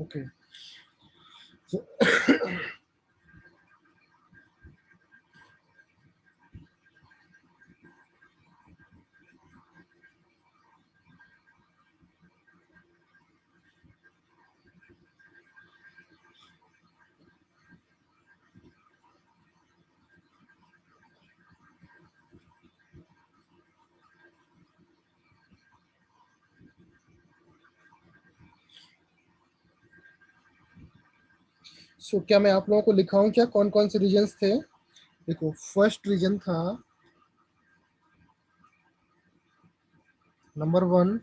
Okay. So क्या मैं आप लोगों को लिखाऊं क्या कौन कौन से रीजन्स थे? देखो, फर्स्ट रीजन था number 1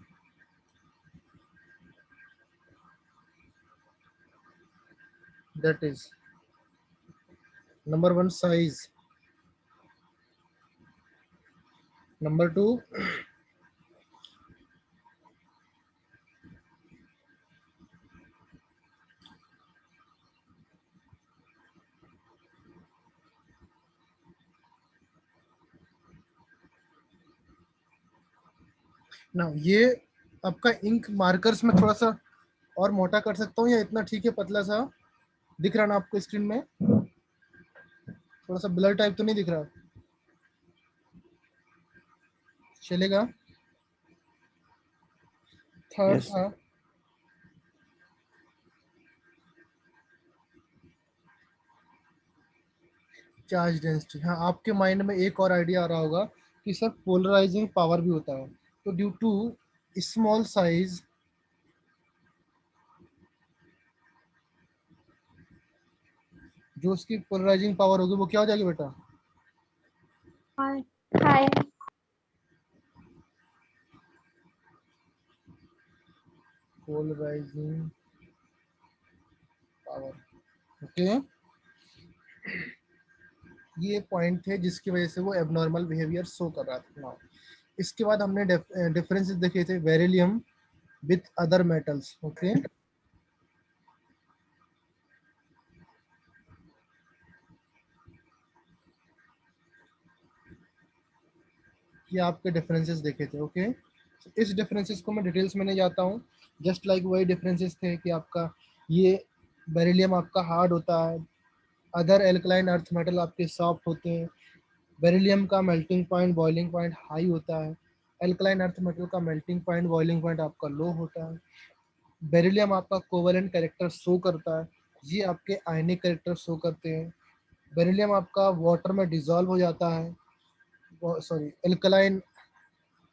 that is number 1 size, number 2 ना ये आपका इंक मार्कर्स में थोड़ा सा और मोटा कर सकता हूँ या इतना ठीक है, पतला सा दिख रहा ना आपको स्क्रीन में? थोड़ा सा ब्लर टाइप तो नहीं दिख रहा? चलेगा? Third Yes. था चार्ज डेंसिटी। हाँ, आपके माइंड में एक और आइडिया आ रहा होगा कि सर पोलराइजिंग पावर भी होता है। तो ड्यू टू स्मॉल साइज, जो उसकी पोलराइजिंग पावर होगी वो क्या हो जाएगी बेटा? हाय हाय पोलराइजिंग पावर। ओके, ये पॉइंट थे जिसकी वजह से वो एबनॉर्मल बिहेवियर शो कर रहा था। Now, इसके बाद हमने डिफरेंसेस देखे थे beryllium with other metals. Okay, ये आपके डिफरेंसेस देखे थे। ओके, इस डिफरेंसेस को मैं डिटेल्स में नहीं जाता हूँ। जस्ट लाइक वही डिफरेंसेस थे कि आपका ये बेरिलियम आपका हार्ड होता है, अदर एल्कलाइन अर्थ मेटल आपके सॉफ्ट होते हैं। बेरिलियम का melting point boiling point high होता है, एल्कलाइन अर्थ मेटल का मेल्टिंग पॉइंट बॉइलिंग पॉइंट आपका लो होता है। बेरिलियम आपका कोवेलेंट कैरेक्टर शो करता है, ये आपके आयनिक कैरेक्टर शो करते हैं। बेरिलियम आपका वाटर में डिजॉल्व हो जाता है, सॉरी एल्कलाइन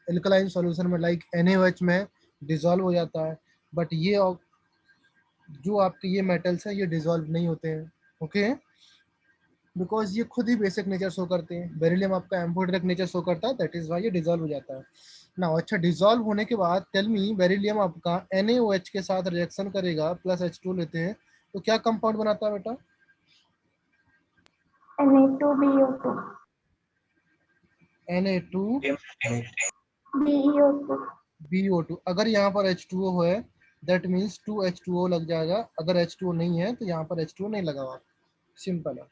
एल्कलाइन सॉल्यूशन में लाइक NaOH में डिजॉल्व हो जाता है। बट ये जो आपके ये मेटल्स हैं ये डिजॉल्व नहीं होते हैं। ओके, बिकॉज ये खुद ही बेसिक नेचर शो करते हैं। बेरिलियम आपका एम्फोटेरिक नेचर शो करता है, दैट इज वाई ये डिजॉल्व हो जाता है ना। अच्छा, डिजॉल्व होने के बाद टेल मी, बेरिलियम आपका NaOH के साथ रिएक्शन करेगा, प्लस H2 लेते हैं तो क्या कंपाउंड बनाता है बेटा? Na2BO2 Na2 BeO2 BO2। अगर यहाँ पर H2O है दैट मीन्स 2H2O लग जाएगा, अगर H2O नहीं है तो यहाँ पर H2O नहीं लगा हुआ। सिंपल है,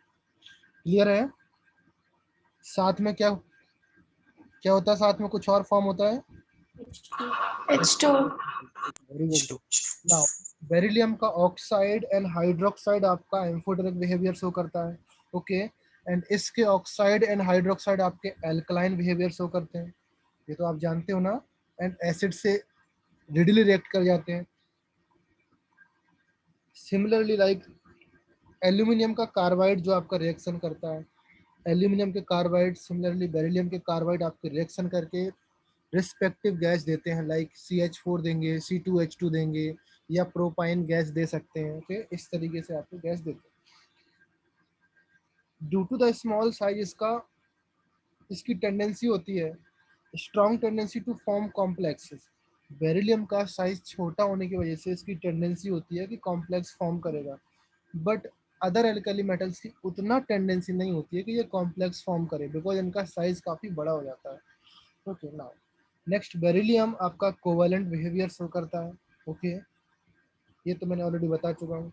क्लियर है? साथ में क्या क्या होता है? साथ में कुछ और फॉर्म होता है। H2 very good. Now beryllium का ऑक्साइड एंड हाइड्रोक्साइड आपका एम्फोटेरिक बिहेवियर शो करता है। ओके, एंड इसके ऑक्साइड एंड हाइड्रोक्साइड आपके एल्कलाइन बिहेवियर शो करते हैं, ये तो आप जानते हो ना। एंड एसिड से रिडली रिएक्ट कर जाते हैं। सिमिलरली लाइक एल्यूमिनियम का कार्बाइड जो आपका रिएक्शन करता है, एल्यूमिनियम के कार्बाइड सिमिलरली बेरिलियम के कार्बाइड आपके रिएक्शन करके रिस्पेक्टिव गैस देते हैं, लाइक CH4 देंगे, C2H2 देंगे, या प्रोपाइन गैस दे सकते हैं। ओके, इस तरीके से आपको गैस देते हैं। Due to the small size इसकी टेंडेंसी होती है, strong tendency to form complexes. Beryllium का साइज छोटा होने की वजह से इसकी टेंडेंसी होती है कि कॉम्प्लेक्स फॉर्म करेगा, बट अदर एल्कली मेटल्स की उतना टेंडेंसी नहीं होती है कि ये कॉम्प्लेक्स फॉर्म करे, बिकॉज इनका साइज काफ़ी बड़ा हो जाता है। ओके, नाउ नेक्स्ट बेरिलियम आपका कोवेलेंट बिहेवियर शो करता है। ओके, ये तो मैंने ऑलरेडी बता चुका हूँ।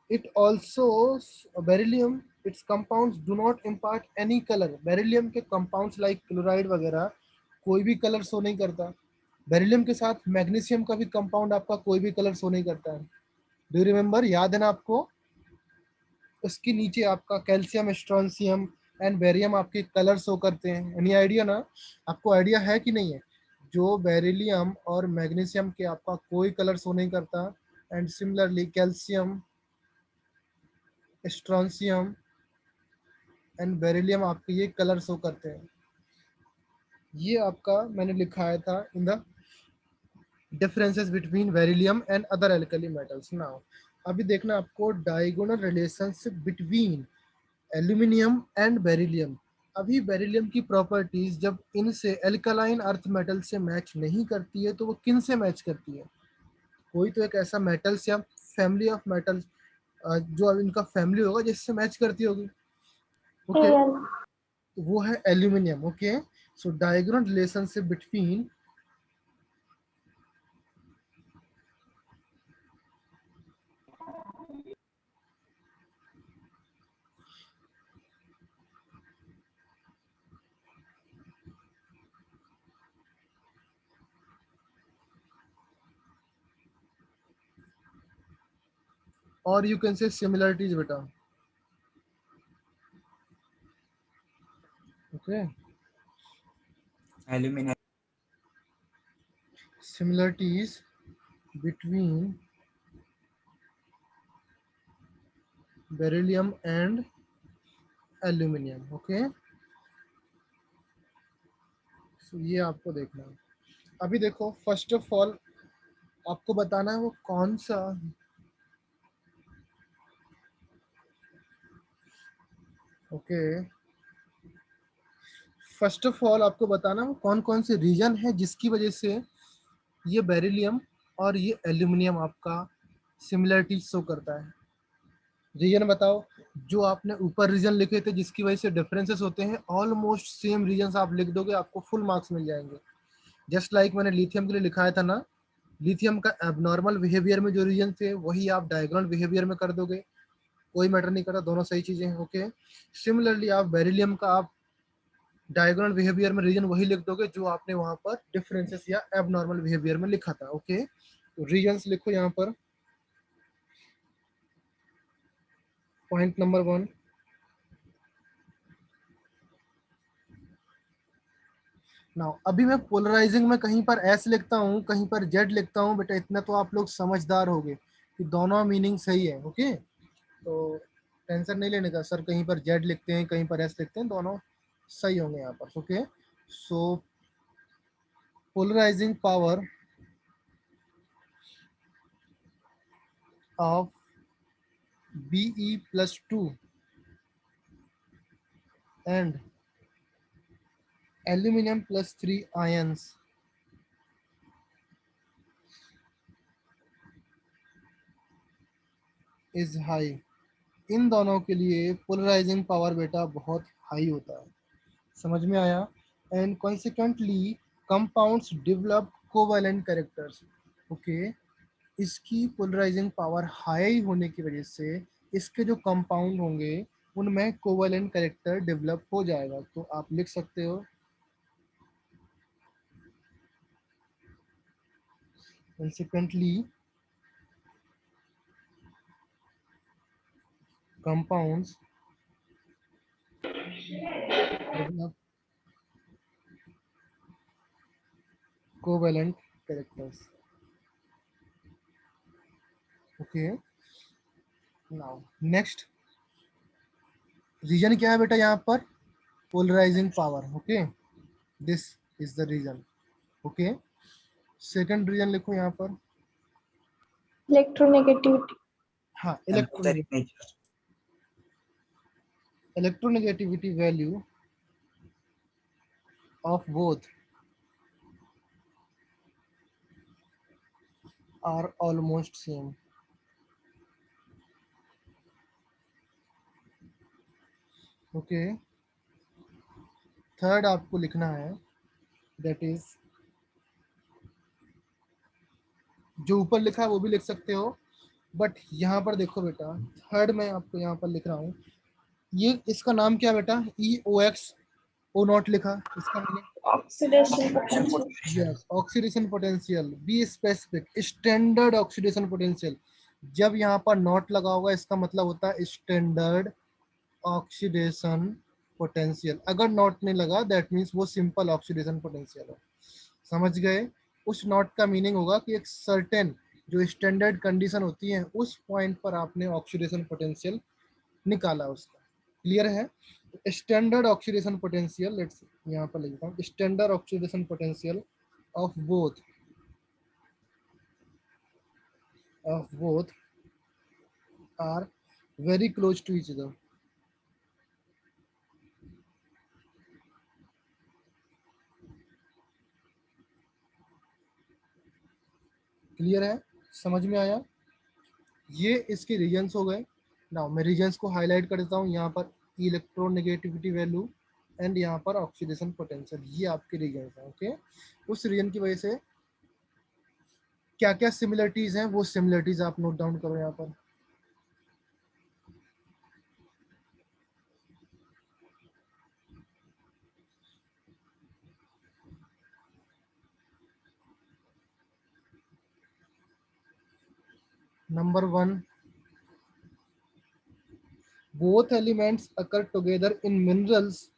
It also beryllium it's compounds do not impart any colour. Beryllium के कंपाउंड्स लाइक क्लोराइड वगैरह कोई भी कलर शो नहीं करता। बेरिलियम के साथ मैग्नीशियम का भी कंपाउंड आपका कोई भी कलर शो नहीं करता है। डू रिमेम्बर, याद है ना आपको? उसके नीचे आपका कैल्शियम, स्ट्रोंशियम एंड बेरियम आपके कलर शो करते हैं। एनी आइडिया ना? आपको आइडिया है कि नहीं है? जो बेरिलियम और मैग्नीशियम के आपका कोई कलर शो नहीं करता, and similarly calcium, strontium and beryllium आपके ये कलर शो करते हैं। ये आपका मैंने लिखाया था in the differences between beryllium and other alkali metals. Now अभी देखना आपको diagonal relationship between aluminium and beryllium. अभी बेरिलियम की प्रॉपर्टीज जब इनसे एल्कलाइन अर्थ मेटल से मैच नहीं करती है तो वो किन से मैच करती है? कोई तो एक ऐसा मेटल्स या फैमिली ऑफ मेटल्स जो अब इनका फैमिली होगा जिससे मैच करती होगी। Okay, Al. वो है aluminium. Okay, so diagonal relationship between और यू कैन से सिमिलरिटीज बेटा। Okay, Aluminum. similarities between beryllium and aluminium। Okay, so ये आपको देखना है। अभी देखो, फर्स्ट ऑफ ऑल आपको बताना है वो कौन सा, ओके, फर्स्ट ऑफ ऑल आपको बताना है वो कौन कौन से रीजन है जिसकी वजह से ये बेरिलियम और ये एल्यूमिनियम आपका सिमिलरिटी शो करता है। रीजन बताओ। जो आपने ऊपर रीजन लिखे थे जिसकी वजह से डिफरेंसेस होते हैं, ऑलमोस्ट सेम रीजन आप लिख दोगे, आपको फुल मार्क्स मिल जाएंगे। जस्ट लाइक मैंने लिथियम के लिए लिखाया था ना, लिथियम का एबनॉर्मल बिहेवियर में जो रीजन थे वही आप डायगोनल बिहेवियर में कर दोगे, कोई मैटर नहीं करता, दोनों सही चीजें हैं। ओके, सिमिलरली आप बेरिलियम का आप डायगोनल बिहेवियर में रीजन वही लिख दोगे जो आपने वहां पर डिफरेंसेस या एबनॉर्मल बिहेवियर में लिखा था। ओके, तो रीजन्स लिखो यहाँ पर। पॉइंट नंबर 1, नाउ अभी मैं पोलराइजिंग में कहीं पर एस लिखता हूँ कहीं पर जेड लिखता हूँ बेटा, इतना तो आप लोग समझदार होगे कि दोनों मीनिंग सही है। ओके, तो टेंशन नहीं लेने का, सर कहीं पर जेड लिखते हैं कहीं पर एस लिखते हैं, दोनों सही होंगे यहाँ पर। Okay, so polarising power of Be+2 and Aluminum+3 ions is high। इन दोनों के लिए पोलराइजिंग पावर बेटा बहुत हाई होता है। समझ में आया? And consequently compounds develop covalent characters. Okay, इसकी पोलराइजिंग पावर हाई होने की वजह से इसके जो कंपाउंड होंगे उनमें कोवैलेंट कैरेक्टर डेवलप हो जाएगा। तो आप लिख सकते हो consequently compounds develop covalent characters। okay, now next reason क्या है बेटा यहाँ पर? Polarising power. Okay, this is the reason. Okay, second reason लिखो यहाँ पर। Electronegativity. हाँ, Temporary nature. electronegativity value of both are almost same। Okay, third आपको लिखना है, दैट इज जो ऊपर लिखा है वो भी लिख सकते हो, बट यहाँ पर देखो बेटा, थर्ड मैं आपको यहाँ पर लिख रहा हूँ, ये इसका नाम क्या बेटा? EOX O0 लिखा, इसका meaning Oxidation potential. Yes, oxidation potential. Be specific, standard oxidation potential. जब यहाँ पर नॉट लगा होगा इसका मतलब होता है स्टैंडर्ड ऑक्सीडेशन पोटेंशियल। अगर नॉट नहीं लगा दैट मीन्स वो सिंपल ऑक्सीडेशन पोटेंशियल है। समझ गए? उस नॉट का मीनिंग होगा कि एक सर्टेन जो स्टैंडर्ड कंडीशन होती है उस पॉइंट पर आपने ऑक्सीडेशन पोटेंशियल निकाला उसका। क्लियर है? स्टैंडर्ड ऑक्सीडेशन पोटेंशियल, लेट्स यहाँ पर लिखता हूँ, standard oxidation potential of both are very close to each other. Clear है? समझ में आया? ये इसके रीजन्स हो गए। नाउ मैं रीजन्स को हाईलाइट कर देता हूँ यहाँ पर, इलेक्ट्रोनेगेटिविटी वैल्यू एंड यहाँ पर ऑक्सीडेशन पोटेंशियल, ये आपके रीजन्स हैं। ओके, उस रीजन की वजह से क्या क्या सिमिलरिटीज हैं वो सिमिलरिटीज आप नोट डाउन करो यहाँ पर। Number 1, both elements occur together in minerals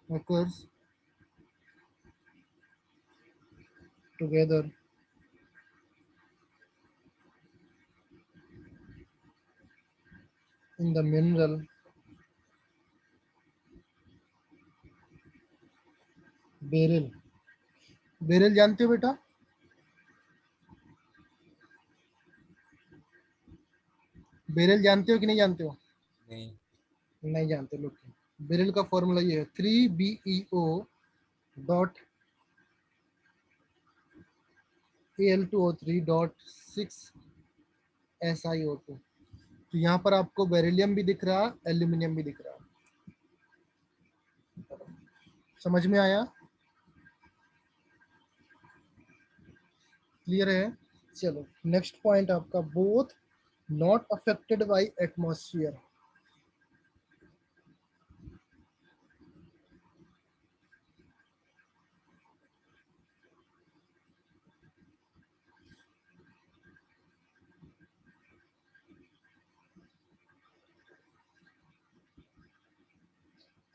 occurs together in the mineral beryl। Beryl जानते हो बेटा? बेरिल जानते हो कि नहीं जानते हो? नहीं। नहीं जानते लोग। बेरिल का फॉर्मूला ये है 3BeO dot Al2O3 dot 6SiO2। तो यहाँ पर आपको बेरिलियम भी दिख रहा, एल्यूमिनियम भी दिख रहा। समझ में आया? क्लियर है? चलो नेक्स्ट पॉइंट आपका, both not affected by atmosphere.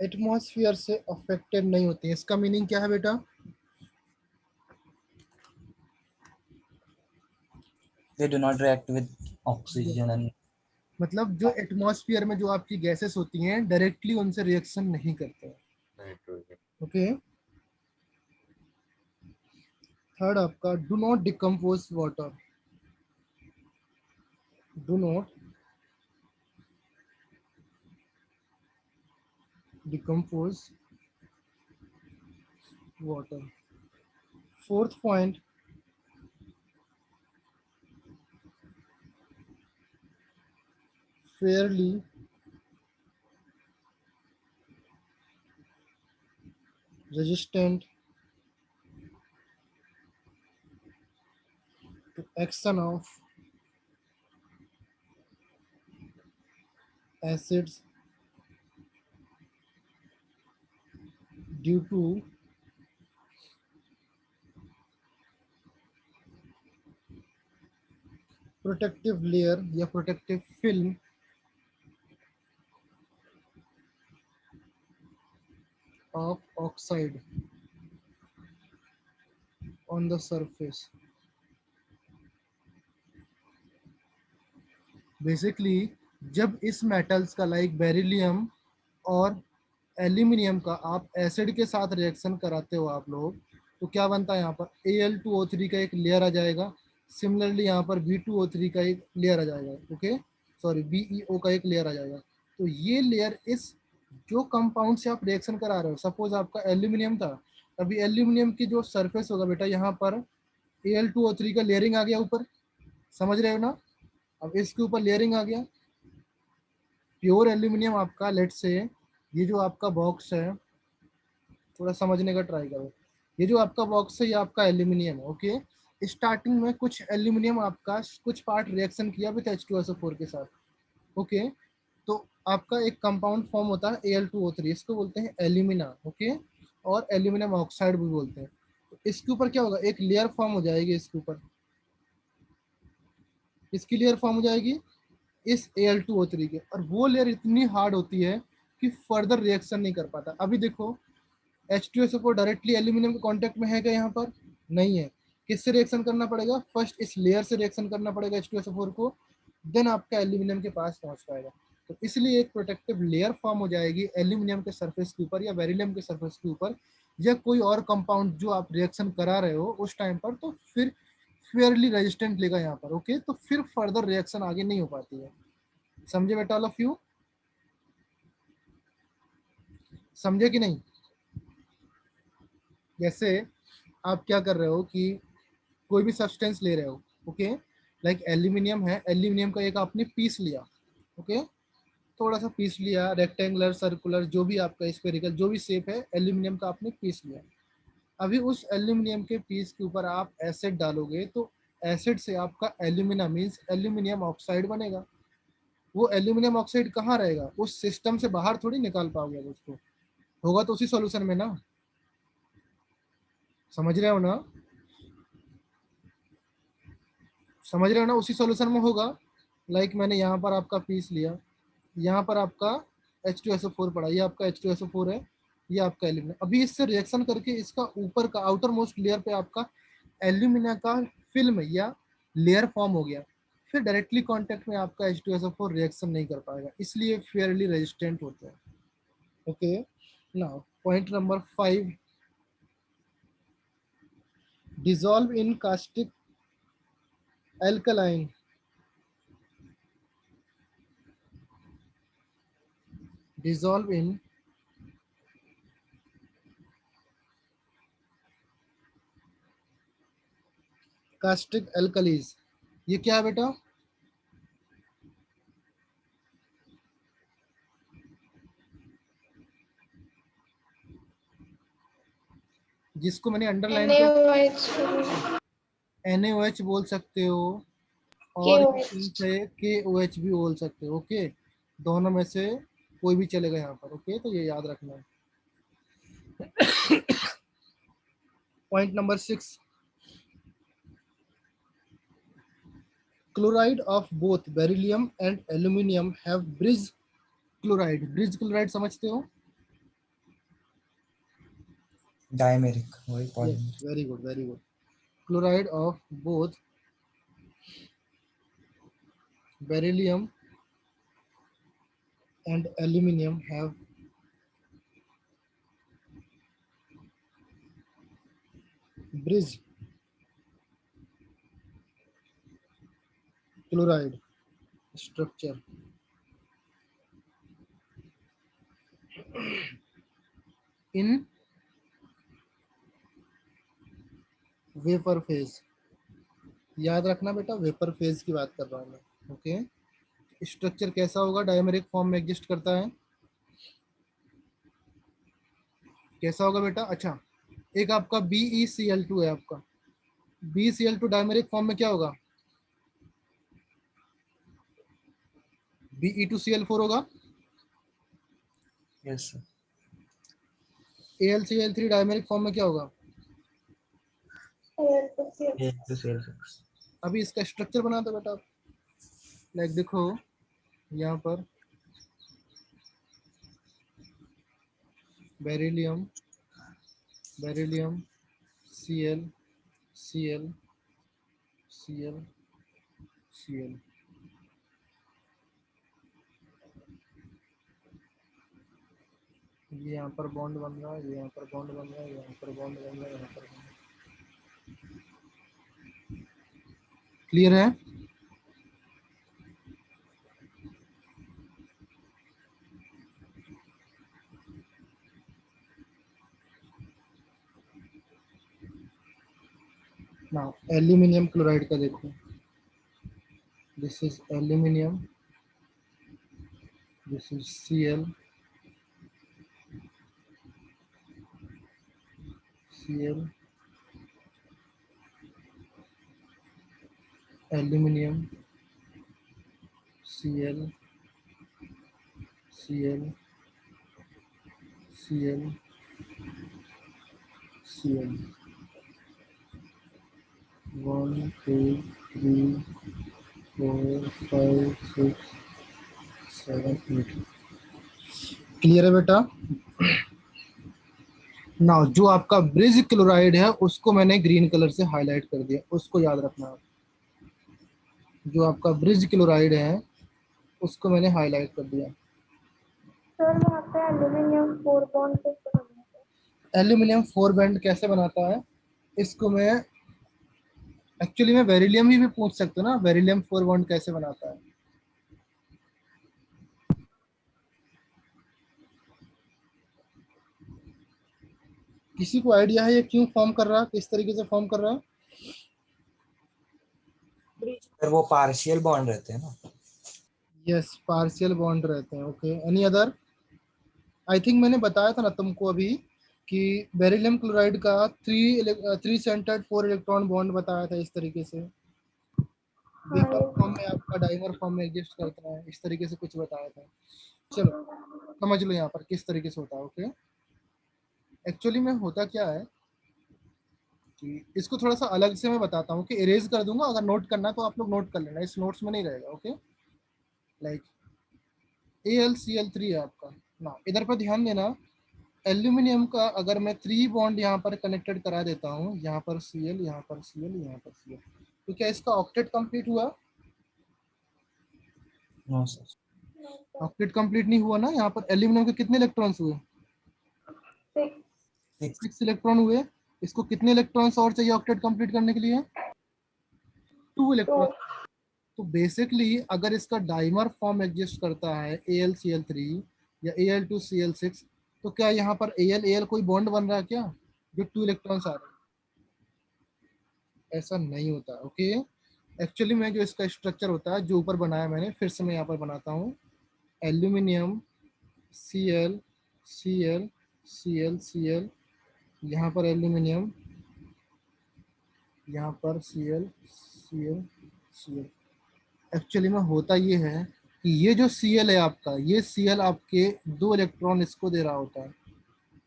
Atmosphere से अफेक्टेड नहीं होती है, इसका मीनिंग क्या है बेटा? They do not react with oxygen and मतलब जो एटमॉस्फेयर में जो आपकी गैसेस होती हैं डायरेक्टली उनसे रिएक्शन नहीं करते हैं। nitrogen. ओके। थर्ड आपका, do not decompose water. Do not decompose water. Fourth point, fairly resistant to action of acids due to protective layer या protective film of oxide on the surface। Basically जब इस metals का like beryllium और aluminium का आप acid के साथ reaction कराते हो आप लोग, तो क्या बनता है यहाँ पर Al2O3 का एक लेयर आ जाएगा। सिमिलरली यहाँ पर B2O3 का एक लेयर आ जाएगा। ओके, सॉरी BeO का एक लेयर आ जाएगा। तो ये लेयर इस जो कंपाउंड से आप रिएक्शन करा रहे हो, सपोज आपका एल्यूमिनियम था, अभी एल्यूमिनियम की जो सरफेस होगा बेटा यहाँ पर Al2O3 का लेयरिंग आ गया ऊपर। समझ रहे हो ना? अब इसके ऊपर लेयरिंग आ गया। प्योर एल्यूमिनियम आपका, लेट से ये जो आपका बॉक्स है, थोड़ा समझने का ट्राई करो। ये जो आपका बॉक्स है ये आपका एल्यूमिनियम है। ओके, स्टार्टिंग में कुछ एल्यूमिनियम आपका कुछ पार्ट रिएक्शन किया विद H2SO4 के साथ। ओके, तो आपका एक कंपाउंड फॉर्म होता है Al2O3, इसको बोलते हैं एल्यूमिना, ओके, और एल्यूमिनियम ऑक्साइड भी बोलते हैं। तो इसके ऊपर क्या होगा, एक लेयर फॉर्म हो जाएगी, इसके ऊपर इसकी लेयर फॉर्म हो जाएगी इस Al2O3 के, और वो लेयर इतनी हार्ड होती है कि फर्दर रिएक्शन नहीं कर पाता। अभी देखो H2SO4 डायरेक्टली एल्यूमिनियम के कांटेक्ट में है क्या, यहाँ पर नहीं है। किससे रिएक्शन करना पड़ेगा, फर्स्ट इस लेयर से रिएक्शन करना पड़ेगा H2SO4 को, देन आपका एल्यूमिनियम के पास पहुंच पाएगा। तो इसलिए एक प्रोटेक्टिव लेयर फॉर्म हो जाएगी एल्यूमिनियम के सरफेस के ऊपर या बेरिलियम के सरफेस के ऊपर, या कोई और कंपाउंड जो आप रिएक्शन करा रहे हो उस टाइम पर, तो फिर फेयरली रेजिस्टेंट लेगा यहाँ पर, ओके। तो फिर फर्दर रिएक्शन आगे नहीं हो पाती है। समझे बेटा ऑल ऑफ यू, समझे कि नहीं? जैसे आप क्या कर रहे हो कि कोई भी सब्सटेंस ले रहे हो, ओके, लाइक एल्यूमिनियम है, एल्यूमिनियम का एक आपने पीस लिया, ओके, थोड़ा सा पीस लिया, रेक्टेंगुलर सर्कुलर जो भी आपका स्फेरिकल जो भी शेप है, एल्यूमिनियम का आपने पीस लिया। अभी उस एल्यूमिनियम के पीस के ऊपर आप एसिड डालोगे, तो एसिड से आपका एल्यूमिना मीन्स एल्यूमिनियम ऑक्साइड बनेगा। वो एल्यूमिनियम ऑक्साइड कहाँ रहेगा, उस सिस्टम से बाहर थोड़ी निकाल पाओगे अब उसको, होगा तो उसी सॉल्यूशन में ना। समझ रहे हो ना, समझ रहे हो ना, उसी सॉल्यूशन में होगा। लाइक मैंने यहाँ पर आपका पीस लिया, यहाँ पर आपका H2SO4 पड़ा, ये आपका H2SO4 है, ये आपका एल्यूमिना। अभी इससे रिएक्शन करके इसका ऊपर का आउटर मोस्ट लेयर पे आपका एल्यूमिना का फिल्म या लेयर फॉर्म हो गया, फिर डायरेक्टली कांटेक्ट में आपका H2SO4 रिएक्शन नहीं कर पाएगा, इसलिए फेयरली रेजिस्टेंट होते हैं, okay. Now point number 5, dissolve in caustic alkaline, dissolve in caustic alkalis. ये क्या है बेटा, जिसको मैंने अंडरलाइन किया, NaOH, NaOH बोल सकते हो, और KOH. KOH भी बोल सकते हो, ओके। दोनों में से कोई भी चलेगा यहाँ पर, ओके, तो ये याद रखना है। Point number 6, chloride of both beryllium and aluminium have bridge chloride. Bridge chloride समझते हो? Dimeric, वही yes, polymer. Very good very good. Chloride of both beryllium and aluminium have bridge chloride structure in vapour phase. याद रखना बेटा, vapour phase की बात कर रहा हूँ मैं, ओके। स्ट्रक्चर कैसा होगा, डायमेरिक फॉर्म में एग्जिस्ट करता है, कैसा होगा बेटा? अच्छा, एक आपका BeCl2 है, आपका BeCl2 डायमेरिक फॉर्म में क्या होगा, Be2Cl4 होगा। Yes sir. AlCl3 dimeric form में क्या होगा? Al2Cl6। अभी इसका स्ट्रक्चर बना दो बेटा, लाइक देखो यहाँ पर beryllium, beryllium Cl, Cl, Cl, Cl, ये यहाँ पर बॉन्ड बन रहा है, ये यहाँ पर बॉन्ड बन रहा है, यहाँ पर बॉन्ड बन रहा है, यहाँ पर बॉन्ड। क्लियर है? ना एल्यूमिनियम क्लोराइड का देखो, this is aluminium, this is Cl, Cl, aluminium, Cl, Cl, Cl, Cl, 1 2 3 4 5 6 7 8। Clear है बेटा? ना जो आपका ब्रिज क्लोराइड है उसको मैंने ग्रीन कलर से हाईलाइट कर दिया, उसको याद रखना आप। जो आपका ब्रिज क्लोराइड है उसको मैंने हाईलाइट कर दिया। सर वहाँ पे एल्यूमिनियम 4 बॉन्ड कैसे बनता है? एल्यूमिनियम 4 बैंड कैसे बनाता है, इसको मैं एक्चुअली में बेरिलियम ही भी पूछ सकते हो ना, बेरिलियम 4 बॉन्ड कैसे बनाता है। किसी को आइडिया है ये क्यों फॉर्म कर रहा है, किस तरीके से फॉर्म कर रहा है? सर वो पार्शियल बॉन्ड रहते हैं ना। यस, पार्शियल बॉन्ड रहते हैं। Okay, any other? I think मैंने बताया था ना तुमको अभी कि बेरिलियम क्लोराइड का 3 सेंटर्ड 4 इलेक्ट्रॉन बॉन्ड बताया था इस तरीके से। हाँ वेपर ये फॉर्म में आपका डाइमर फॉर्म में एग्जिस्ट करता है, इस तरीके से कुछ बताया था। चलो समझ लो यहाँ पर किस तरीके से होता है। ओके, एक्चुअली में होता क्या है कि इसको थोड़ा सा अलग से मैं बताता हूँ कि इरेज कर दूंगा, अगर नोट करना है तो आप लोग नोट कर लेना, इस नोट्स में नहीं रहेगा। ओके, लाइक AlCl3 है आपका ना, इधर पर ध्यान देना। एल्यूमिनियम का अगर मैं 3 बॉन्ड यहाँ पर कनेक्टेड करा देता हूँ, यहाँ पर Cl, यहाँ पर Cl, यहाँ पर Cl, तो क्या इसका ऑक्टेट कंप्लीट हुआ? No sir. ऑक्टेट कंप्लीट नहीं हुआ ना। यहाँ पर एल्यूमिनियम के कितने इलेक्ट्रॉन्स हुए? 6 6। 6 इलेक्ट्रॉन हुए। इसको कितने इलेक्ट्रॉन्स और चाहिए ऑक्टेट कंप्लीट करने के लिए? 2 2 इलेक्ट्रॉन। तो बेसिकली अगर इसका डाइमर फॉर्म एग्जिस्ट करता है AlCl3 या Al2Cl6, तो क्या यहाँ पर Al कोई बॉन्ड बन रहा है क्या जो 2 इलेक्ट्रॉन्स आ रहे हैं? ऐसा नहीं होता। ओके, एक्चुअली में जो इसका स्ट्रक्चर होता है जो ऊपर बनाया मैंने, फिर से मैं यहाँ पर बनाता हूँ। Aluminium Cl, Cl, Cl, Cl, यहाँ पर एल्यूमिनियम, यहाँ पर Cl, Cl, Cl। एक्चुअली में होता ये है कि ये जो Cl है आपका, ये Cl आपके 2 इलेक्ट्रॉन इसको दे रहा होता है,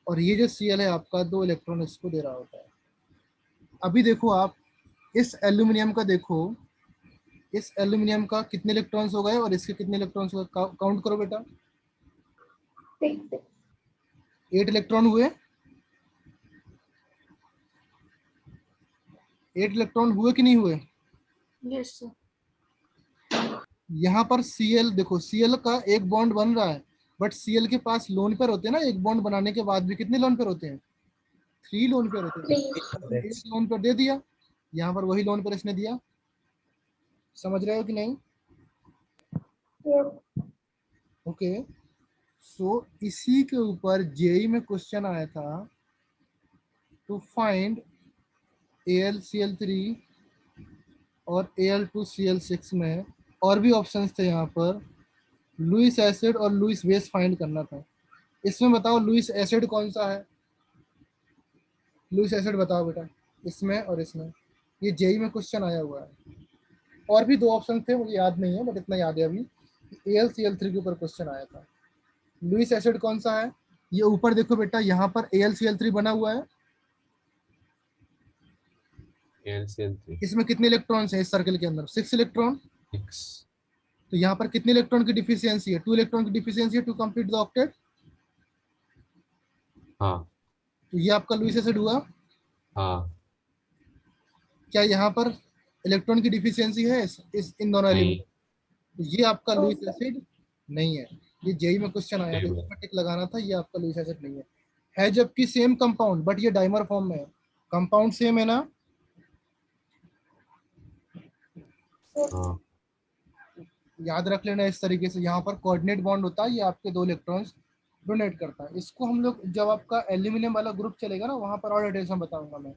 और ये जो Cl है आपका 2 इलेक्ट्रॉन इसको दे रहा होता है। अभी देखो आप इस एल्यूमिनियम का देखो, इस एल्यूमिनियम का कितने इलेक्ट्रॉन्स हो गए और इसके कितने इलेक्ट्रॉन्स हो गए, काउंट करो बेटा। 6 8 इलेक्ट्रॉन हुए। 8 इलेक्ट्रॉन हुए कि नहीं हुए? यस सर यहाँ पर Cl देखो, Cl का एक बॉन्ड बन रहा है, बट Cl के पास लोन पेयर होते हैं ना, एक बॉन्ड बनाने के बाद भी कितने लोन पेयर होते हैं? 3 लोन पेयर होते हैं। 3 इसने एक लोन पेयर दे दिया, यहाँ पर वही लोन पेयर इसने दिया। समझ रहे हो कि नहीं? यस ओके, सो इसी के ऊपर जेई में क्वेश्चन आया था, टू फाइंड AlCl3 और Al2Cl6 में और भी ऑप्शंस थे यहाँ पर, लुइस एसिड और लुइस बेस फाइंड करना था। इसमें बताओ लुइस एसिड कौन सा है? लुइस एसिड बताओ बेटा, इसमें और इसमें। ये जेई में क्वेश्चन आया हुआ है। और भी 2 ऑप्शन थे, मुझे याद नहीं है, बट इतना याद है अभी, AlCl3 के ऊपर क्वेश्चन आया था। लुइस एसिड कौन सा है? ये ऊपर देखो बेटा, यहाँ पर AlCl3 बना हुआ है। AlCl3 इसमें कितने इलेक्ट्रॉन्स हैं इस सर्कल के अंदर? 6 इलेक्ट्रॉन। 6। तो यहाँ पर कितने इलेक्ट्रॉन की डिफिशियंसी है? 2 इलेक्ट्रॉन की डिफिशियंसी है टू कंप्लीट द ऑक्टेट। हाँ तो ये आपका लुइस एसिड हुआ। हाँ क्या यहाँ पर इलेक्ट्रॉन की डिफिशियंसी है इन दोनों एलिमेंट? नहीं। तो ये आपका तो लुइस एसिड नहीं है। ये जेई में क्वेश्चन आया था, नहीं इसमें टिक लगाना था, ये आपका लुइस एसिड नहीं है जबकि सेम कंपाउंड, बट ये डाइमर फॉर्म में है। कंपाउंड सेम है ना? हाँ याद रख लेना इस तरीके से। यहाँ पर कोऑर्डिनेट बॉन्ड होता है, ये आपके 2 इलेक्ट्रॉन्स डोनेट करता है। इसको हम लोग जब आपका एल्यूमिनियम वाला ग्रुप चलेगा ना, वहाँ पर और डिटेल्स में बताऊंगा मैं।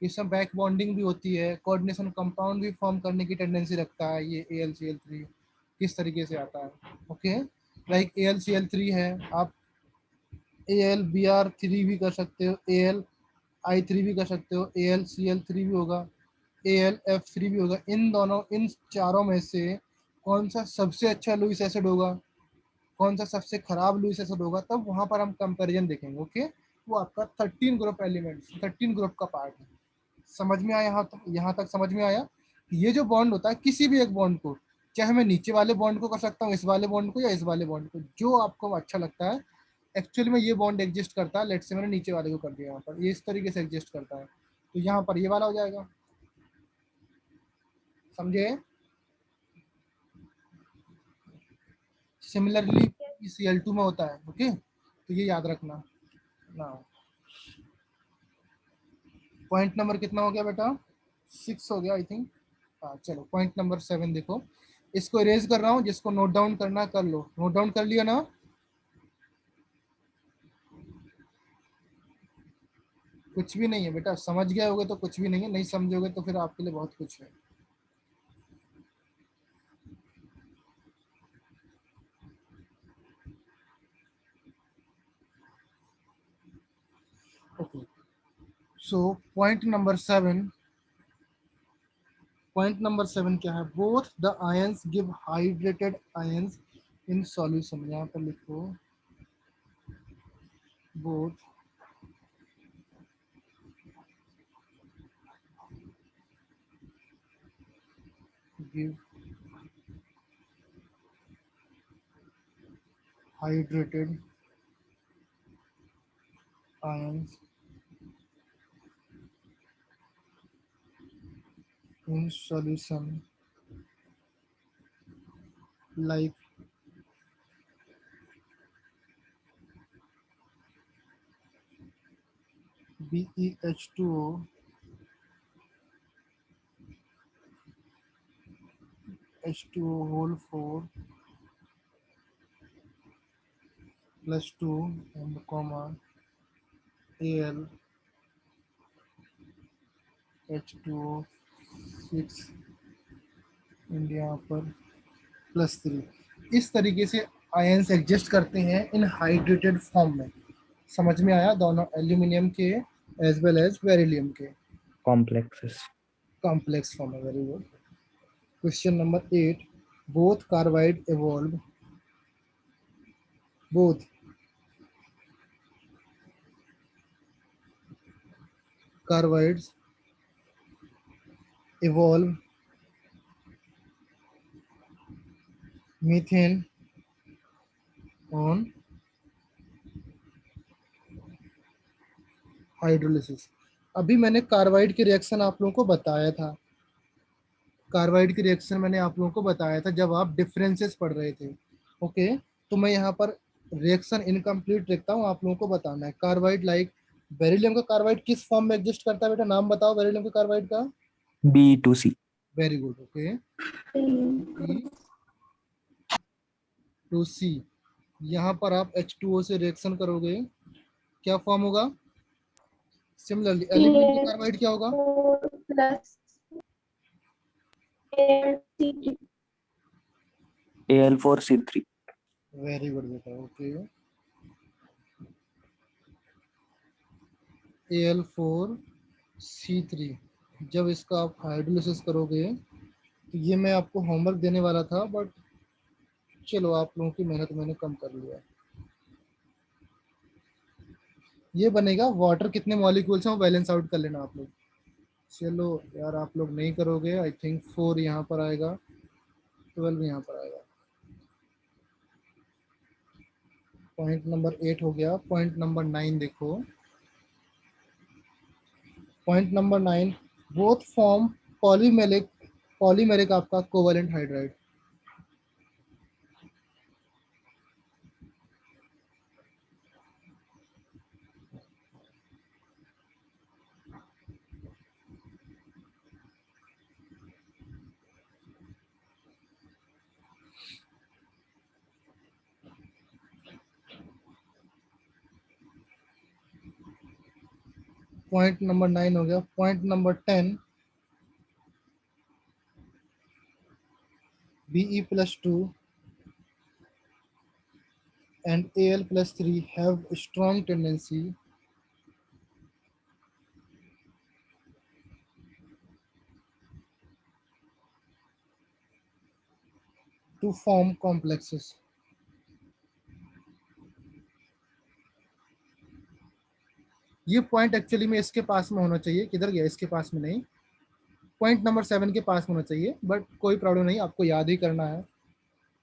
इसमें बैक बॉन्डिंग भी होती है, कोऑर्डिनेशन कंपाउंड भी फॉर्म करने की टेंडेंसी रखता है ये AlCl3, किस तरीके से आता है। ओके, लाइक AlCl3 है, आप AlBr3 भी कर सकते हो, AlI3 भी कर सकते हो, AlCl3 भी होगा, AlF3 भी होगा। इन चारों में से कौन सा सबसे अच्छा लुइस एसिड होगा? कौन सा सबसे खराब लुईस एसिड होगा, तब वहां पर हम कंपैरिजन देखेंगे। ओके, वो आपका 13 ग्रुप एलिमेंट्स, 13 ग्रुप का पार्ट है। समझ में आया? यहाँ तक समझ में आया? ये जो बॉन्ड होता है, किसी भी एक बॉन्ड को, चाहे मैं नीचे वाले बॉन्ड को कर सकता हूँ, इस वाले बॉन्ड को या इस वाले बॉन्ड को, जो आपको अच्छा लगता है। एक्चुअली में ये बॉन्ड एग्जिस्ट करता है, लेट से मैंने नीचे वाले को कर दिया, यहाँ पर ये इस तरीके से एग्जिस्ट करता है, तो यहाँ पर ये वाला हो जाएगा। समझे? सिमिलरली Cl2 में होता है। ओके, तो ये याद रखना ना। पॉइंट नंबर कितना हो गया बेटा? 6 हो गया आई थिंक। हाँ चलो, पॉइंट नंबर 7 देखो, इसको इरेज कर रहा हूँ, जिसको नोट डाउन करना कर लो। नोट डाउन कर लिया ना? कुछ भी नहीं है बेटा, समझ गए होगे तो कुछ भी नहीं है, नहीं समझोगे तो फिर आपके लिए बहुत कुछ है। ओके, सो पॉइंट नंबर 7 क्या है? Both the ions give hydrated ions in solution. यहाँ पर लिखो both give hydrated ions in solution like BeH2O, H2O whole 4 plus 2 and comma Al H2O 6 and यहाँ पर +3। इस तरीके से आयंस एग्जिस्ट करते हैं इन हाइड्रेटेड फॉर्म में। समझ में आया? दोनों एल्यूमिनियम के एज वेल एज बेरिलियम के complexes. कॉम्प्लेक्स फॉर्म है। Very good. Question number 8, both carbide evolve, both carbides evolve methane on hydrolysis. अभी मैंने कार्बाइड के रिएक्शन आप लोगों को बताया था, कार्बाइड की रिएक्शन मैंने आप लोगों को बताया था जब आप डिफरेंसेस पढ़ रहे थे। ओके, तो मैं यहाँ पर रिएक्शन इनकम्प्लीट रखता हूँ, आप लोगों को बताना है। कार्बाइड लाइक बेरिलियम का कार्बाइड किस फॉर्म में एग्जिस्ट करता है बेटा? नाम बताओ बेरिलियम के कार्बाइड का। B2C. Very good. Okay, two C. यहाँ पर आप H2O से रिएक्शन करोगे, क्या फॉर्म होगा? सिमिलरली एल्यूमिनियम का कार्बाइड क्या होगा? Plus AlCl3। Al4C3. Very good बेटा। Okay, Al4C3। जब इसका आप हाइड्रोलिसिस करोगे, तो ये मैं आपको होमवर्क देने वाला था, बट चलो आप लोगों की मेहनत मैंने कम कर लिया। ये बनेगा, वाटर कितने मॉलिक्यूल्स हैं वो बैलेंस आउट कर लेना आप लोग। चलो यार, आप लोग नहीं करोगे, आई थिंक 4 यहाँ पर आएगा, 12 यहाँ पर आएगा। पॉइंट नंबर 8 हो गया। पॉइंट नंबर 9 देखो, point number 9, both form polymeric, polymeric आपका कोवेलेंट हाइड्राइड। पॉइंट नंबर 9 हो गया। Point number 10, Be+2 and Al+3 have a strong tendency to form complexes. ये पॉइंट एक्चुअली में इसके पास में होना चाहिए, किधर गया, इसके पास में नहीं, पॉइंट नंबर 7 के पास में होना चाहिए, बट कोई प्रॉब्लम नहीं, आपको याद ही करना है।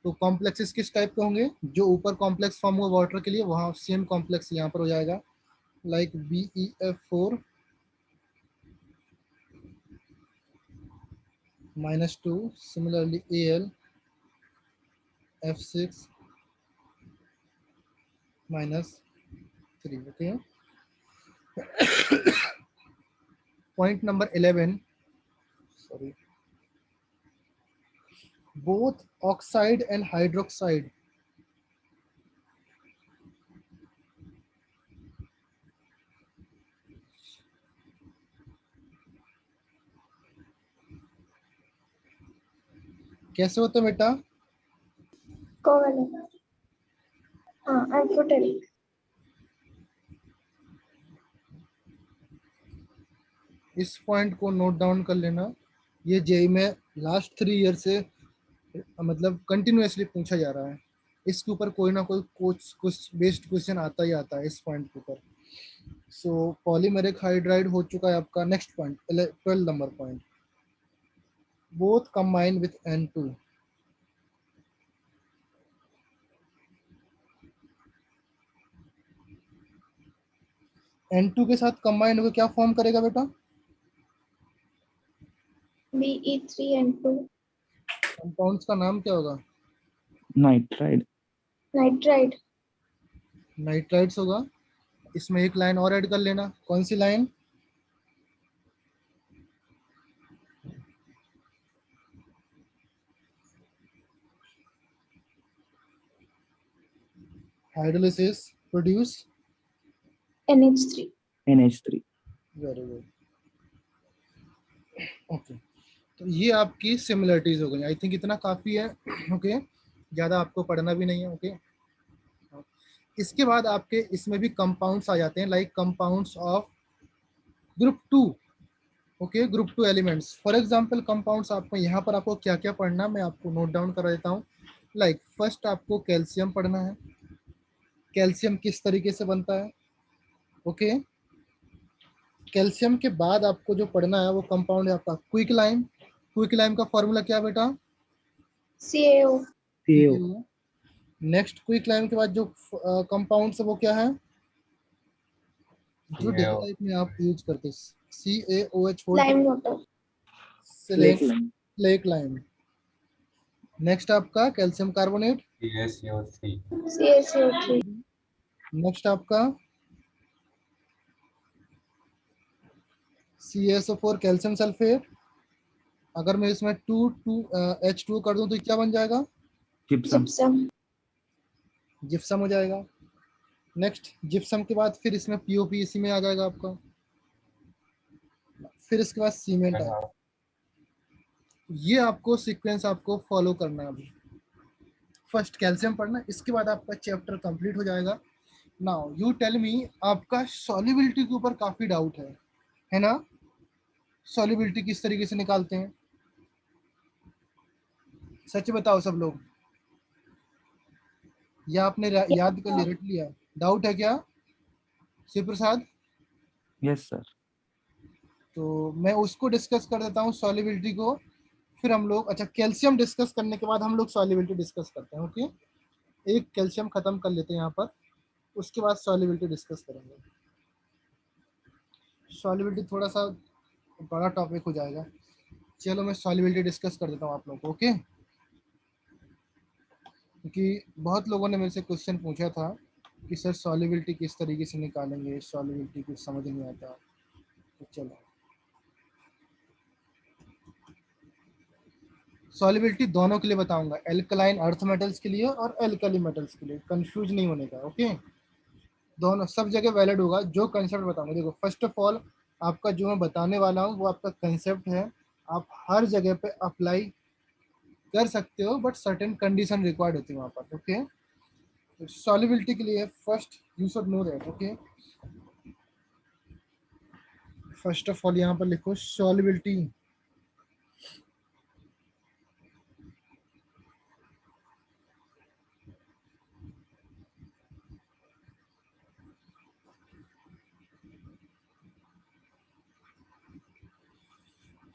तो कॉम्प्लेक्सेस किस टाइप के होंगे, जो ऊपर कॉम्प्लेक्स फॉर्म हुआ वाटर के लिए वहाँ सेम कॉम्प्लेक्स यहाँ पर हो जाएगा, like BeF4 -2, similarly AlF6 -3. Okay, point number 11, sorry, both oxide and hydroxide कैसे होते हैं बेटा, कोवेलेंट, हाँ एम्फोटेरिक। इस पॉइंट को नोट डाउन कर लेना, ये जेई में लास्ट 3 ईयर से मतलब कंटिन्यूअसली पूछा जा रहा है, इसके ऊपर कोई ना कोई कुछ बेस्ड क्वेश्चन आता ही आता है इस पॉइंट के ऊपर। सो पॉलीमेरिक हाइड्राइड हो चुका है आपका। Next point 12 number point, both combine with N2, N2 के साथ कंबाइन होकर क्या फॉर्म करेगा बेटा, BE3N2 कंपाउंड्स का नाम क्या होगा, नाइट्राइड। नाइट्राइड। नाइट्राइड्स होगा। इसमें एक लाइन और ऐड कर लेना, कौन सी line, hydrolysis produce NH3। NH3। Very good. Okay, तो ये आपकी सिमिलरिटीज हो गई, आई थिंक इतना काफी है। ओके, ज्यादा आपको पढ़ना भी नहीं है। ओके, इसके बाद आपके इसमें भी कंपाउंड्स आ जाते हैं, like compounds of group 2। Okay, group 2 elements, for example compounds आपको यहाँ पर आपको क्या क्या पढ़ना मैं आपको नोट डाउन करा देता हूँ। लाइक फर्स्ट आपको कैल्शियम पढ़ना है, कैल्शियम किस तरीके से बनता है। ओके, कैल्शियम के बाद आपको जो पढ़ना है वो कंपाउंड है आपका क्विक लाइम। क्विक लाइम का फॉर्मूला क्या बेटा, CaO। CaO। Next quick lime के बाद जो कंपाउंड है वो क्या है, जो डेली CaO, लाइफ में आप यूज करते हैं, CaOH hold lime water. Flake line. Flake lime. Next आपका calcium carbonate, CaCO3, CaCO3। Next आपका CaSO4 कैल्शियम सल्फेट। अगर मैं इसमें 2H2 कर दूं तो क्या बन जाएगा, जिप्सम। जिप्सम। जिप्सम हो जाएगा। नेक्स्ट जिप्सम के बाद फिर इसमें POP इसी में आ जाएगा आपका, फिर इसके बाद सीमेंट आएगा। हाँ, ये आपको सीक्वेंस आपको फॉलो करना है। अभी फर्स्ट कैल्शियम पढ़ना, इसके बाद आपका चैप्टर कंप्लीट हो जाएगा। नाउ यू टेल मी, आपका सॉल्युबिलिटी के ऊपर काफी डाउट है ना, सॉल्युबिलिटी किस तरीके से निकालते हैं, सच बताओ सब लोग, या आपने याद कर लिया, रट लिया, डाउट है क्या शिव प्रसाद। Yes sir. तो मैं उसको डिस्कस कर देता हूँ सॉल्युबिलिटी को, फिर हम लोग, अच्छा कैल्शियम डिस्कस करने के बाद हम लोग सॉल्युबिलिटी डिस्कस करते हैं। ओके, एक कैल्शियम खत्म कर लेते हैं यहाँ पर, उसके बाद सॉल्युबिलिटी डिस्कस करेंगे। सॉल्युबिलिटी थोड़ा सा बड़ा टॉपिक हो जाएगा, चलो मैं सॉल्युबिलिटी डिस्कस कर देता हूँ आप लोगों को। ओके, क्योंकि बहुत लोगों ने मेरे से क्वेश्चन पूछा था कि सर सॉल्युबिलिटी किस तरीके से निकालेंगे, सॉल्युबिलिटी कुछ समझ नहीं आता, तो चलो सॉल्युबिलिटी दोनों के लिए बताऊंगा, एल्कलाइन अर्थ मेटल्स के लिए और एल्कली मेटल्स के लिए, कंफ्यूज नहीं होने का। ओके, दोनों सब जगह वैलिड होगा जो कंसेप्ट बताऊंगा। देखो फर्स्ट ऑफ ऑल आपका जो मैं बताने वाला हूँ वो आपका कंसेप्ट है, आप हर जगह पे अप्लाई कर सकते हो, बट सर्टेन कंडीशन रिक्वायर्ड होती है वहाँ पर। ओके, सॉल्युबिलिटी के लिए first you should know that. Okay, first of all यहाँ पर लिखो सॉल्युबिलिटी,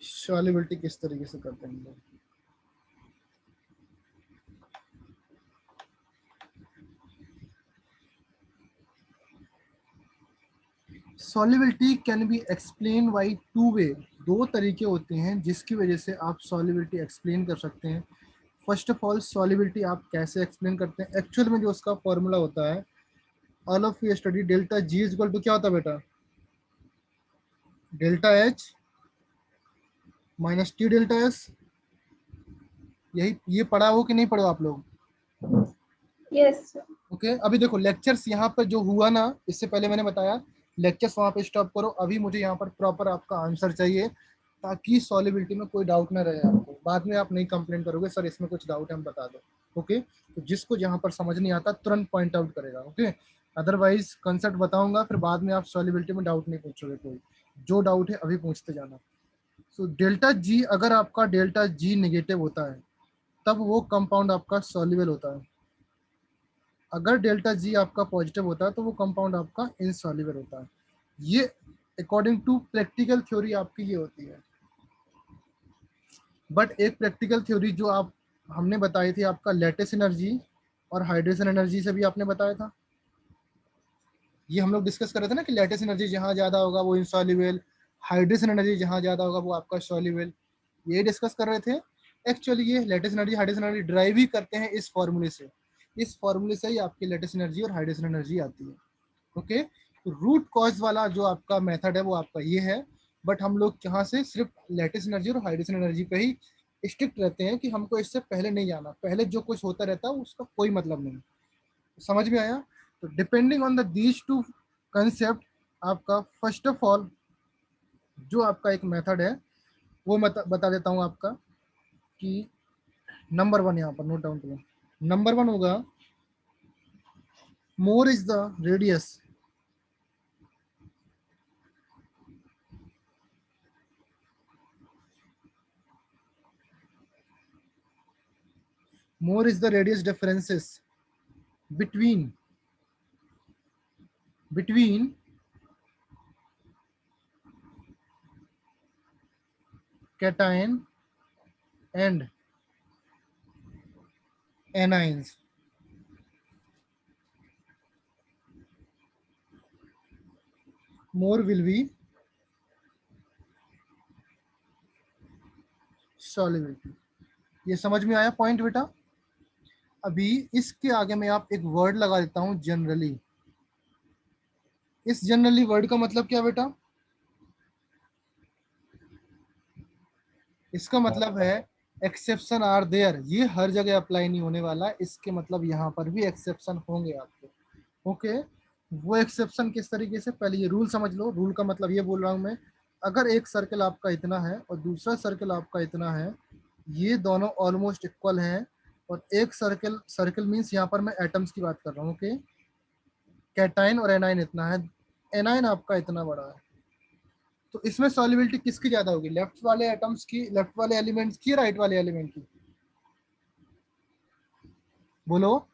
सॉल्युबिलिटी किस तरीके से करते हैं हम लोग। Solubility can be explain by two way, दो तरीके होते हैं जिसकी वजह से आप सॉल्युबिलिटी एक्सप्लेन कर सकते हैं। फर्स्ट ऑफ ऑल सॉल्युबिलिटी आप कैसे एक्सप्लेन करते हैं, एक्चुअल में जो उसका फॉर्मूला होता है, all of you study delta G is equal to क्या होता है बेटा, delta H minus T delta S. यही ये पढ़ा हो कि नहीं पढ़ा आप लोग? यस। ओके अभी देखो लेक्चर्स यहाँ पर जो हुआ ना, इससे पहले मैंने बताया लेक्चर्स वहाँ पे स्टॉप करो, अभी मुझे यहाँ पर प्रॉपर आपका आंसर चाहिए ताकि सॉल्युबिलिटी में कोई डाउट ना रहे आपको, बाद में आप नहीं कंप्लेन करोगे सर इसमें कुछ डाउट है हम बता दो। ओके तो जिसको जहाँ पर समझ नहीं आता तुरंत पॉइंट आउट करेगा। ओके अदरवाइज कंसेप्ट बताऊंगा फिर बाद में आप सॉल्युबिलिटी में डाउट नहीं पूछोगे, कोई जो डाउट है अभी पूछते जाना। सो डेल्टा जी, अगर आपका डेल्टा जी नेगेटिव होता है तब वो कंपाउंड आपका सॉल्युबल होता है, अगर डेल्टा जी आपका पॉजिटिव होता है तो वो कंपाउंड आपका इनसॉल्युबल होता है। ये अकॉर्डिंग टू प्रैक्टिकल थ्योरी आपकी ये होती है। बट एक प्रैक्टिकल थ्योरी जो आप हमने बताई थी आपका लैटिस एनर्जी और हाइड्रेशन एनर्जी से भी आपने बताया था, ये हम लोग डिस्कस कर रहे थे ना कि लैटिस एनर्जी जहाँ ज़्यादा होगा वो इनसॉल्युबल, हाइड्रेशन एनर्जी जहाँ ज़्यादा होगा वो आपका सॉल्युबल, ये डिस्कस कर रहे थे। एक्चुअली ये lattice energy hydration energy drive ही करते हैं इस फॉर्मूले से, इस फॉर्मूले से ही आपकी लैटिस एनर्जी और हाइड्रेशन एनर्जी आती है। ओके तो रूट कॉज वाला जो आपका मेथड है वो आपका ये है, बट हम लोग यहाँ से सिर्फ लैटिस एनर्जी और हाइड्रेशन एनर्जी पे ही स्ट्रिक्ट रहते हैं कि हमको इससे पहले नहीं जाना, पहले जो कुछ होता रहता है उसका कोई मतलब नहीं। समझ में आया? तो depending on the these two concept आपका फर्स्ट ऑफ ऑल जो आपका एक मेथड है वो मैं बता देता हूँ आपका कि नंबर वन यहाँ पर नोट डाउन करो। नंबर वन होगा more is the radius, more is the radius differences between cation and anions, more will be solubility। ये समझ में आया पॉइंट बेटा? अभी इसके आगे मैं आप एक वर्ड लगा देता हूं जनरली। इस जनरली वर्ड का मतलब क्या बेटा? इसका मतलब है एक्सेप्शन आर देयर, ये हर जगह अप्लाई नहीं होने वाला, इसके मतलब यहाँ पर भी एक्सेप्शन होंगे आपके। ओके वो एक्सेप्शन किस तरीके से, पहले ये रूल समझ लो। रूल का मतलब ये बोल रहा हूँ मैं, अगर एक सर्कल आपका इतना है और दूसरा सर्कल आपका इतना है, ये दोनों ऑलमोस्ट इक्वल हैं, और एक सर्कल, सर्कल मीन्स यहाँ पर मैं एटम्स की बात कर रहा हूँ। ओके कैटाइन और एनाइन इतना है, एनाइन आपका इतना बड़ा है, तो इसमें सॉल्युबिलिटी किसकी ज्यादा होगी, लेफ्ट वाले एटम्स की, लेफ्ट वाले एलिमेंट्स की, राइट वाले एलिमेंट की? बोलो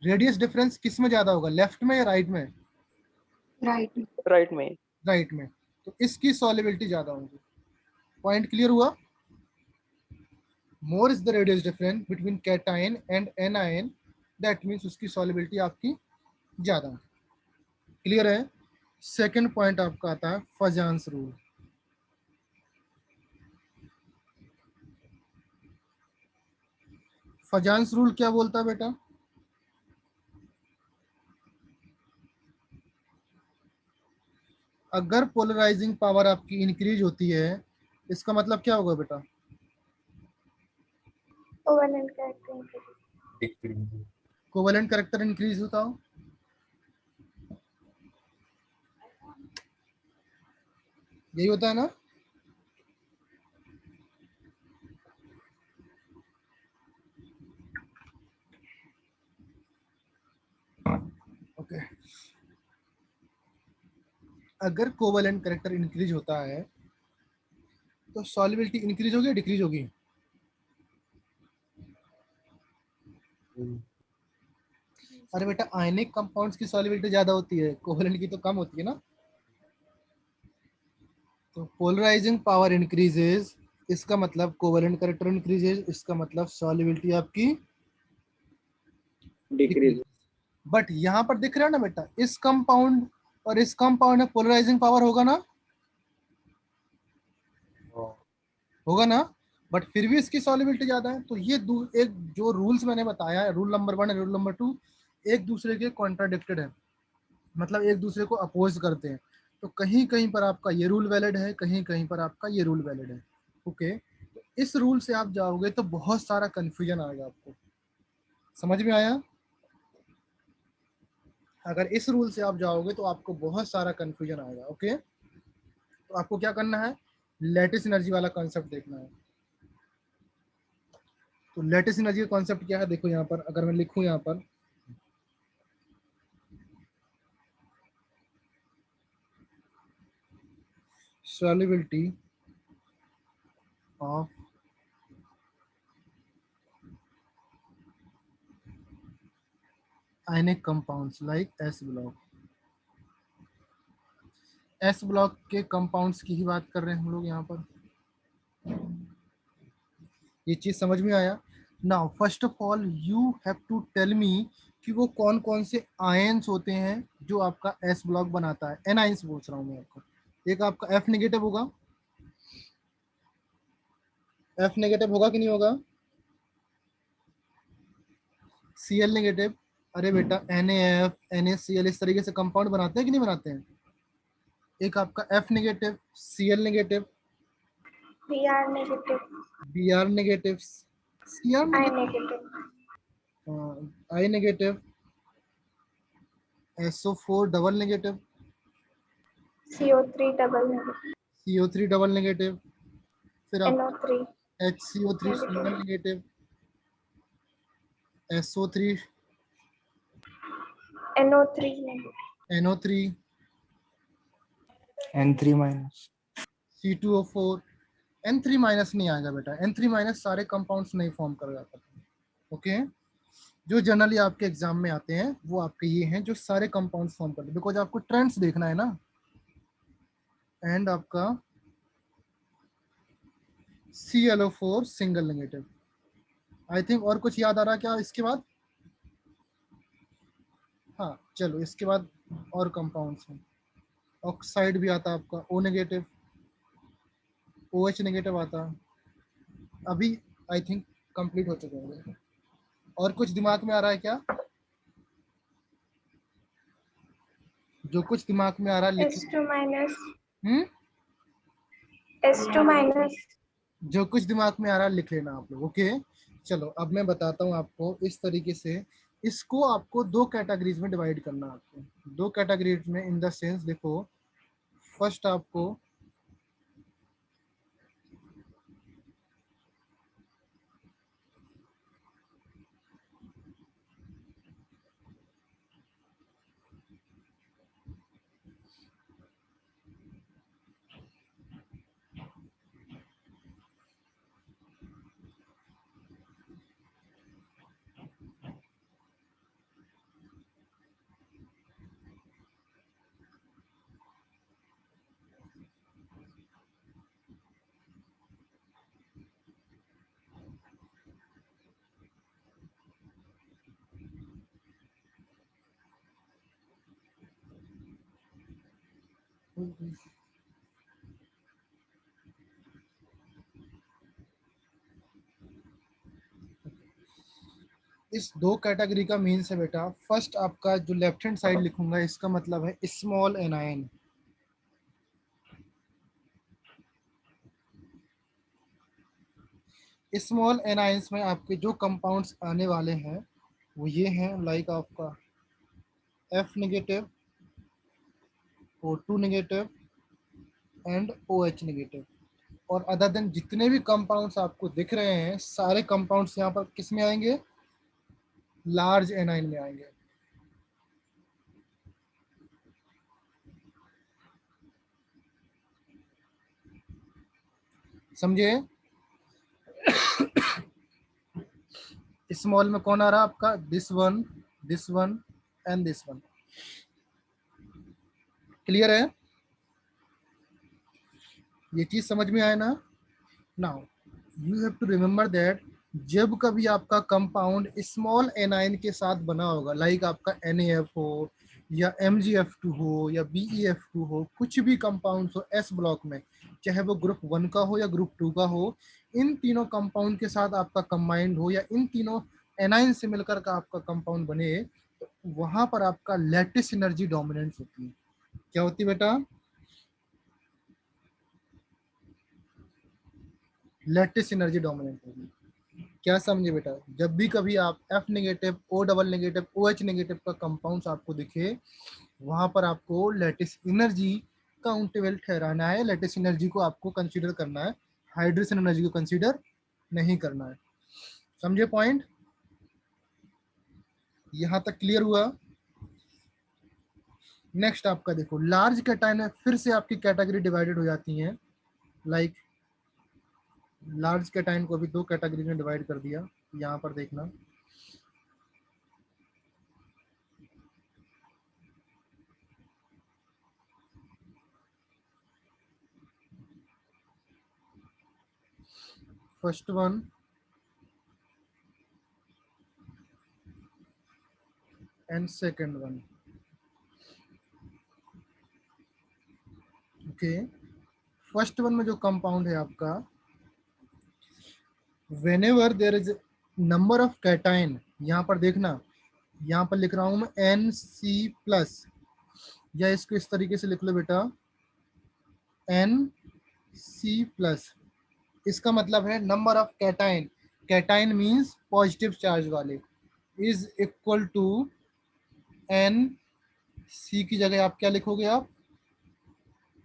रेडियस डिफरेंस किस में ज्यादा होगा, लेफ्ट में या राइट में? राइट में। राइट में, तो इसकी सॉल्युबिलिटी ज्यादा होगी। पॉइंट क्लियर हुआ? More is the radius difference between cation and A9, that means उसकी सॉल्युबिलिटी आपकी ज्यादा। क्लियर है? सेकंड पॉइंट आपका आता है फजान्स रूल। फजान्स रूल क्या बोलता है बेटा? अगर पोलराइजिंग पावर आपकी इंक्रीज होती है इसका मतलब क्या होगा बेटा? Covalent character. Covalent character increase होता हो, यही होता है ना? ओके अगर कोवेलेंट कैरेक्टर इंक्रीज होता है तो सॉल्युबिलिटी इंक्रीज होगी डिक्रीज होगी? अरे बेटा आयनिक कंपाउंड्स की सॉल्युबिलिटी ज्यादा होती है, कोवेलेंट की तो कम होती है ना। तो पोलराइजिंग पावर इंक्रीजेज, इसका मतलब कोवेलेंट कैरेक्टर इंक्रीजेज, इसका मतलब सॉल्युबिलिटी आपकी डिक्रीज। बट यहाँ पर दिख रहा है ना बेटा, इस कंपाउंड और इस कंपाउंड में पोलराइजिंग पावर होगा ना, होगा ना, बट फिर भी इसकी सॉल्युबिलिटी ज्यादा है। तो ये एक जो रूल्स मैंने बताया है, रूल नंबर 1 रूल नंबर 2, एक दूसरे के कॉन्ट्राडिक्टेड है, मतलब एक दूसरे को अपोज करते हैं। तो कहीं कहीं पर आपका ये रूल वैलिड है, कहीं कहीं पर आपका ये रूल वैलिड है। ओके, तो इस रूल से आप जाओगे तो बहुत सारा कंफ्यूजन आएगा आपको, समझ में आया? अगर इस रूल से आप जाओगे तो आपको बहुत सारा कंफ्यूजन आएगा। ओके, तो आपको क्या करना है, लैटिस एनर्जी वाला कॉन्सेप्ट देखना है। तो लैटिस एनर्जी का कॉन्सेप्ट क्या है, देखो यहाँ पर अगर मैं लिखूं यहाँ पर, solubility of ionic compounds like S block, S block के कंपाउंड्स की ही बात कर रहे हैं हम लोग यहाँ पर। ये चीज समझ में आया? Now first of all you have to tell me कि वो कौन कौन से आयंस होते हैं जो आपका एस ब्लॉक बनाता है। एन आयंस पूछ रहा हूँ मैं आपको। एक आपका एफ नेगेटिव होगा, एफ नेगेटिव होगा कि नहीं होगा? सी एल नेगेटिव, अरे बेटा NaF NaCl इस तरीके से कंपाउंड बनाते हैं कि नहीं बनाते हैं? एक आपका F negative, Cl negative, Br negative, Br negative, Cr I negative, negative, I negative, SO4 double negative, CO3 double negative, CO3 double negative, फिर आप NO3 HCO3 single negative, negative, SO3, NO3 negative, NO3, N3 minus. C2O4, N3 minus नहीं आएगा बेटा, N3 minus सारे compounds नहीं form कर जाता। Okay, जो जनरली आपके एग्जाम में आते हैं वो आपके ये हैं जो सारे कंपाउंड्स फॉर्म करते हैं, बिकॉज आपको ट्रेंड्स देखना है ना। एंड आपका ClO4 single negative. I think और कुछ याद आ रहा है क्या इसके बाद? हाँ चलो, इसके बाद और कंपाउंड्स हैं। ऑक्साइड भी आता है आपका O नेगेटिव, OH नेगेटिव आता है। अभी आई थिंक कंप्लीट हो चुके होंगे। और कुछ दिमाग में आ रहा है क्या? जो कुछ दिमाग में आ रहा है लिख। S2 minus, हम्म, S2 minus, जो कुछ दिमाग में आ रहा है लिख लेना आप लोग। ओके, चलो अब मैं बताता हूँ आपको इस तरीके से। इसको आपको दो कैटेगरीज में डिवाइड करना है आपको, दो कैटेगरीज में इन द सेंस। देखो फर्स्ट आपको इस दो कैटेगरी का मीन्स है बेटा, फर्स्ट आपका जो लेफ्ट हैंड साइड लिखूंगा इसका मतलब है स्मॉल एनायन। स्मॉल एनायंस में आपके जो कंपाउंड्स आने वाले हैं वो ये हैं, लाइक आपका F negative, O2 negative and OH negative. और अदर देन जितने भी कंपाउंड्स आपको दिख रहे हैं सारे कंपाउंड्स यहाँ पर किस में आएंगे? लार्ज एनाइन में आएंगे। समझे? स्मॉल में कौन आ रहा है आपका? This one and this one. Clear है? ये चीज समझ में आया ना? Now you have to remember that जब कभी आपका कंपाउंड स्मॉल एनाइन के साथ बना होगा, लाइक आपका NaF हो या MgF2 हो या BeF2 हो, कुछ भी कंपाउंड हो एस ब्लॉक में, चाहे वो ग्रुप 1 का हो या ग्रुप 2 का हो, इन तीनों कंपाउंड के साथ आपका कंबाइंड हो या इन तीनों एनाइन से मिलकर का आपका कंपाउंड बने, तो वहां पर आपका लैटिस एनर्जी डोमिनेंस होती है। क्या होती है बेटा? लैटिस एनर्जी डोमिनेंट होगी। क्या समझे बेटा? जब भी कभी आप F negative, O double negative, OH negative का कंपाउंड्स आपको दिखे, वहां पर आपको लैटिस एनर्जी काउंटेबल ठहराना है, लैटिस एनर्जी को आपको कंसीडर करना है, हाइड्रोजन एनर्जी को कंसीडर नहीं करना है। समझे पॉइंट? यहां तक क्लियर हुआ? नेक्स्ट आपका देखो, लार्ज कैटायन है, फिर से आपकी कैटेगरी डिवाइडेड हो जाती है। लाइक लार्ज कैटायन को भी 2 कैटेगरी में डिवाइड कर दिया। यहाँ पर देखना, first one and second one. Okay, first one में जो कंपाउंड है आपका, whenever there is number of cation, यहाँ पर देखना, यहाँ पर लिख रहा हूं मैं Nc+, या इसको इस तरीके से लिख लो बेटा Nc+। इसका मतलब है number of cation, cation means positive charge वाले, इज इक्वल टू Nc की जगह आप क्या लिखोगे? आप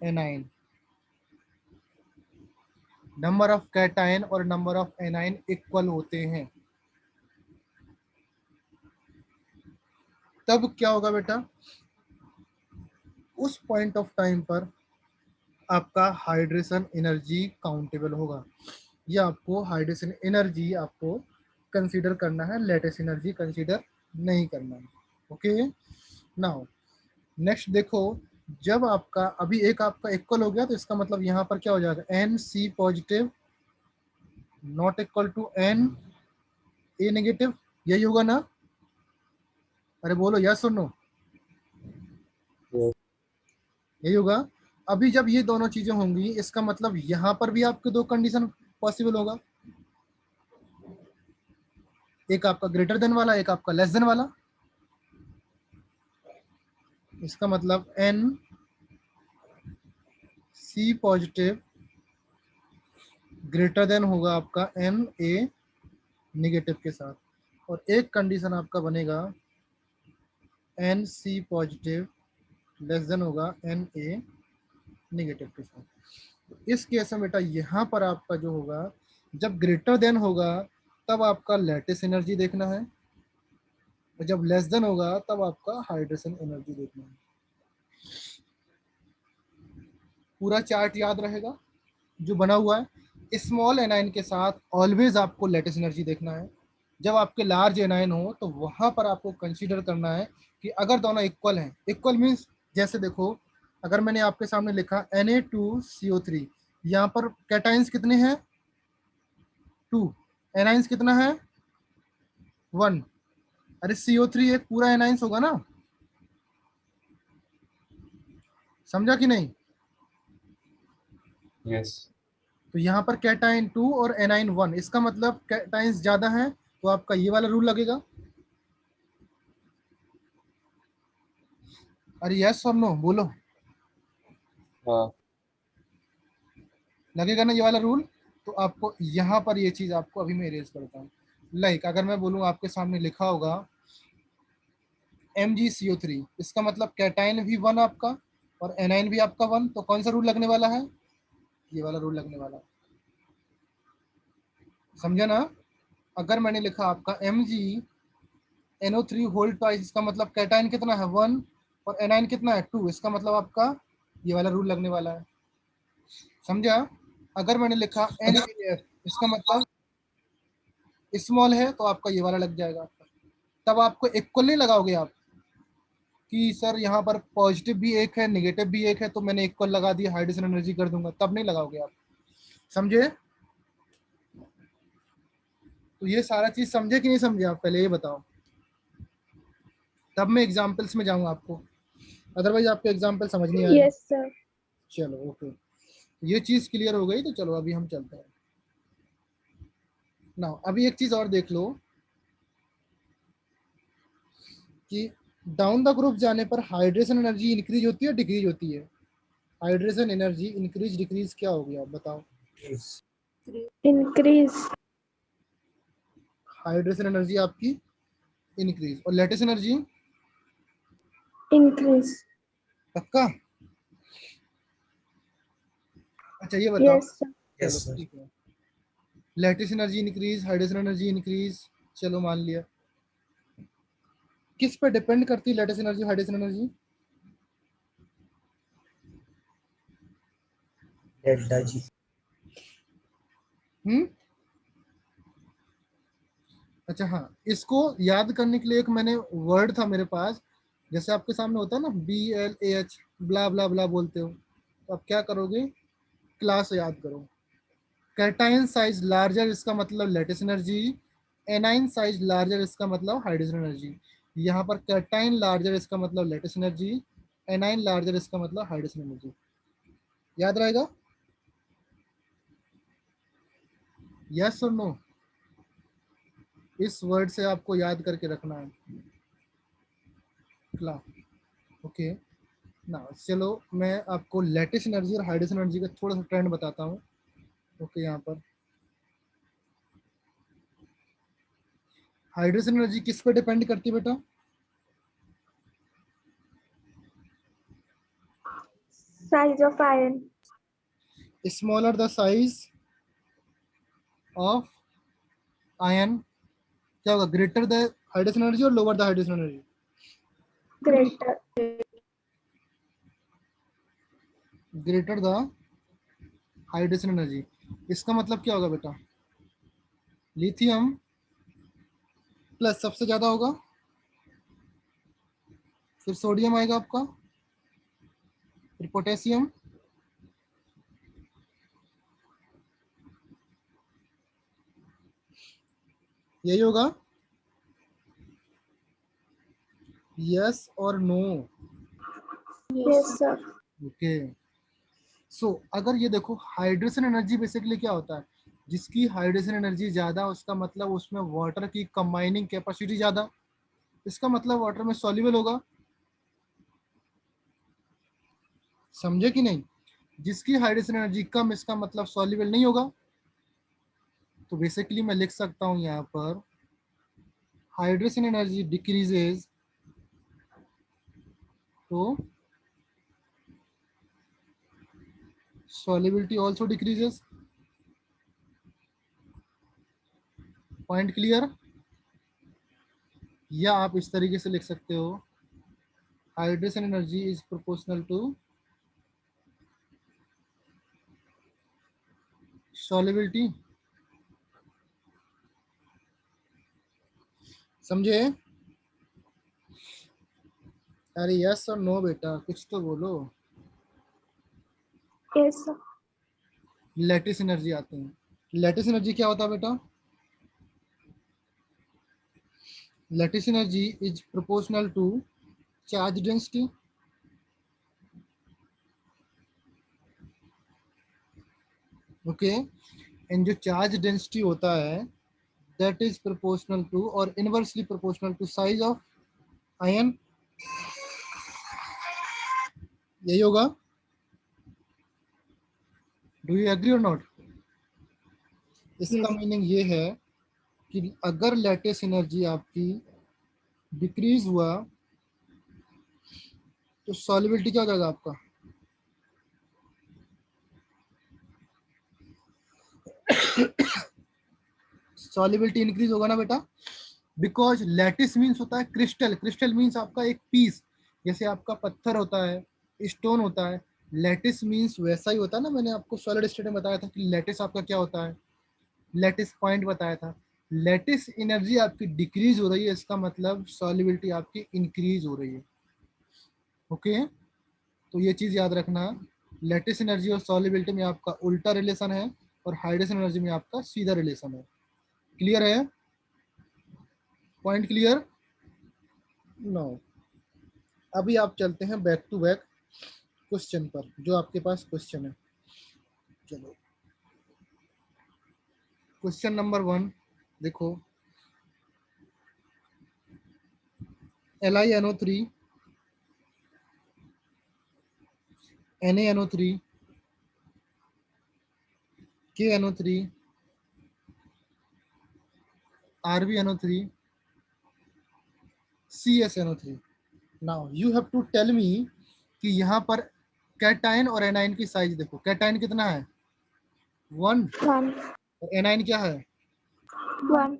एनाइन। नंबर ऑफ कैटाइन और नंबर ऑफ एनाइन इक्वल होते हैं, तब क्या होगा बेटा? उस पॉइंट ऑफ टाइम पर आपका हाइड्रेशन एनर्जी काउंटेबल होगा, या आपको हाइड्रेशन एनर्जी आपको कंसीडर करना है, लैटिस एनर्जी कंसीडर नहीं करना है। ओके, नाउ नेक्स्ट देखो, जब आपका अभी एक आपका इक्वल हो गया, तो इसका मतलब यहाँ पर क्या हो जाएगा? Nc positive not equal to Na negative, यही होगा ना? अरे बोलो यस और नो, यही होगा। अभी जब ये दोनों चीजें होंगी, इसका मतलब यहाँ पर भी आपके 2 कंडीशन पॉसिबल होगा, एक आपका ग्रेटर देन वाला, एक आपका लेस देन वाला। इसका मतलब Nc पॉजिटिव ग्रेटर देन होगा आपका Na नेगेटिव के साथ, और एक कंडीशन आपका बनेगा Nc पॉजिटिव लेस देन होगा Na नेगेटिव के साथ। इस केस में बेटा यहाँ पर आपका जो होगा, जब ग्रेटर देन होगा तब आपका लैटिस एनर्जी देखना है, और जब लेस देन होगा तब आपका हाइड्रेशन एनर्जी देखना है। पूरा चार्ट याद रहेगा जो बना हुआ है। स्मॉल एनाइन के साथ ऑलवेज आपको लैटिस एनर्जी देखना है। जब आपके लार्ज एनाइन हो तो वहां पर आपको कंसीडर करना है कि अगर दोनों इक्वल हैं, इक्वल मींस जैसे देखो, अगर मैंने आपके सामने लिखा Na2CO3, यहाँ पर कैटाइंस कितने हैं? 2, एनाइंस कितना है? 1। अरे CO3 एक पूरा एनाइंस होगा ना, समझा कि नहीं? यस। तो यहाँ पर कैटाइन 2 और एनाइन 1, इसका मतलब कैटाइंस ज्यादा है, तो आपका ये वाला रूल लगेगा। अरे यस और नो बोलो, हाँ। लगेगा ना ये वाला रूल? तो आपको यहाँ पर ये चीज आपको अभी मैं इरेज करता हूँ। लाइक अगर मैं बोलूँ, आपके सामने लिखा होगा MgCO3, इसका मतलब कैटाइन भी 1 आपका और एनाइन भी आपका 1, तो कौन सा रूल लगने वाला है? ये वाला रूल लगने वाला है। समझा ना? अगर मैंने लिखा आपका MgNO3 होल ट्वाइस, इसका मतलब कैटाइन कितना है? 1 और एनाइन कितना है? 2, इसका मतलब आपका ये वाला रूल लगने वाला है। समझा? अगर मैंने लिखा NaF, इसका मतलब स्मॉल है, तो आपका ये वाला लग जाएगा। तब आपको इक्वल नहीं लगाओगे आप, कि सर यहाँ पर पॉजिटिव भी एक है नेगेटिव भी एक है, तो मैंने इक्वल लगा दिया, हाइड्रोजन एनर्जी कर दूंगा, तब नहीं लगाओगे आप। समझे? तो ये सारा चीज समझे कि नहीं समझे आप, पहले ये बताओ, तब मैं एग्जाम्पल्स में जाऊंगा आपको, अदरवाइज आपको एग्जाम्पल समझ नहीं आएगा। Yes sir. चलो ओके, ये चीज क्लियर हो गई, तो चलो अभी हम चलते हैं ना। अभी एक चीज और देख लो कि डाउन द ग्रुप जाने पर हाइड्रेशन एनर्जी इंक्रीज होती है डिक्रीज होती है? हाइड्रेशन एनर्जी इंक्रीज डिक्रीज क्या होगी आप बताओ? इंक्रीज। हाइड्रेशन एनर्जी आपकी इंक्रीज, और लेटेस्ट एनर्जी इंक्रीज। पक्का? अच्छा ये बताओ। Yes sir. चलो ठीक है, latest energy increase, hydration energy increase, चलो मान लिया। किस पे डिपेंड करती है latest energy hydration energy? Delta G. अच्छा हाँ, इसको याद करने के लिए एक मैंने वर्ड था मेरे पास, जैसे आपके सामने होता है ना BLAH, ब्ला ब्ला ब्ला बोलते हो, तो आप क्या करोगे, क्लास याद करो। कैटायन साइज लार्जर, इसका मतलब latest energy. A9 size larger, इसका मतलब हाइड्रोजन एनर्जी। यहाँ पर कैटायन लार्जर, इसका मतलब लेटेस्ट एनर्जी। एनाइन लार्जर, इसका मतलब हाइड्रोजन एनर्जी। याद रहेगा? यस और नो? इस वर्ड से आपको याद करके रखना है क्लास। ओके ना, चलो मैं आपको लेटेस्ट एनर्जी और हाइड्रोजन एनर्जी का थोड़ा सा ट्रेंड बताता हूँ। ओके, यहाँ पर हाइड्रोजन एनर्जी किस पे डिपेंड करती है बेटा? Size of ion. Smaller the size of ion, क्या होगा, ग्रेटर द हाइड्रोजन एनर्जी और lower the hydrogen energy? Greater. Greater the hydrogen energy. इसका मतलब क्या होगा बेटा? लिथियम प्लस सबसे ज्यादा होगा, फिर सोडियम आएगा आपका, फिर पोटेशियम, यही होगा? यस और नो? Yes sir. ओके, सो अगर ये देखो, हाइड्रोजन एनर्जी बेसिकली क्या होता है, जिसकी हाइड्रोजन एनर्जी ज्यादा, उसका मतलब उसमें वाटर की कंबाइनिंग कैपेसिटी ज्यादा, इसका मतलब वाटर में सॉल्युबल होगा। समझे कि नहीं? जिसकी हाइड्रोजन एनर्जी कम, इसका मतलब सॉल्युबल नहीं होगा। तो बेसिकली मैं लिख सकता हूं यहाँ पर, हाइड्रोजन एनर्जी डिक्रीजेज तो solubility also decreases। Point clear? या आप इस तरीके से लिख सकते हो, hydrogen energy is proportional to solubility। समझे? अरे यस और नो बेटा, कुछ तो बोलो। Yes sir. लेटिस एनर्जी आते हैं। लेटिस एनर्जी क्या होता है बेटा? Lattice energy is proportional to charge density. Okay, and जो चार्ज डेंसिटी होता है, दैट इज प्रोपोर्शनल टू और inversely proportional to size of ion. यही होगा? डू यू एग्री और नॉट? इसका मीनिंग ये है कि अगर लेटेस्ट एनर्जी आपकी डिक्रीज हुआ, तो सॉल्युबिलिटी क्या हो जाएगा आपका? सॉल्युबिलिटी इंक्रीज होगा ना बेटा, बिकॉज लैटिस मीन्स होता है क्रिस्टल। क्रिस्टल मीन्स आपका एक पीस, जैसे आपका पत्थर होता है, स्टोन होता है। लैटिस मीन्स वैसा ही होता है ना, मैंने आपको सॉलिड स्टेट में बताया था कि लैटिस आपका क्या होता है, लैटिस पॉइंट बताया था। लैटिस एनर्जी आपकी डिक्रीज हो रही है, इसका मतलब सॉल्युबिलिटी आपकी इंक्रीज हो रही है। ओके, तो ये चीज याद रखना, लैटिस एनर्जी और सॉल्युबिलिटी में आपका उल्टा रिलेशन है और हाइड्रोजन एनर्जी में आपका सीधा रिलेशन है। क्लियर है? Point clear? नो, अभी आप चलते हैं बैक टू बैक क्वेश्चन पर, जो आपके पास क्वेश्चन है। चलो, क्वेश्चन नंबर 1 देखो, LiNO3 NaNO3 KNO3 RbNO3 CSNO3। Now you have to tell me कि यहाँ पर कैटाइन और एनाइन की साइज देखो। कैटाइन कितना है? 1, 1 और एनाइन क्या है? 1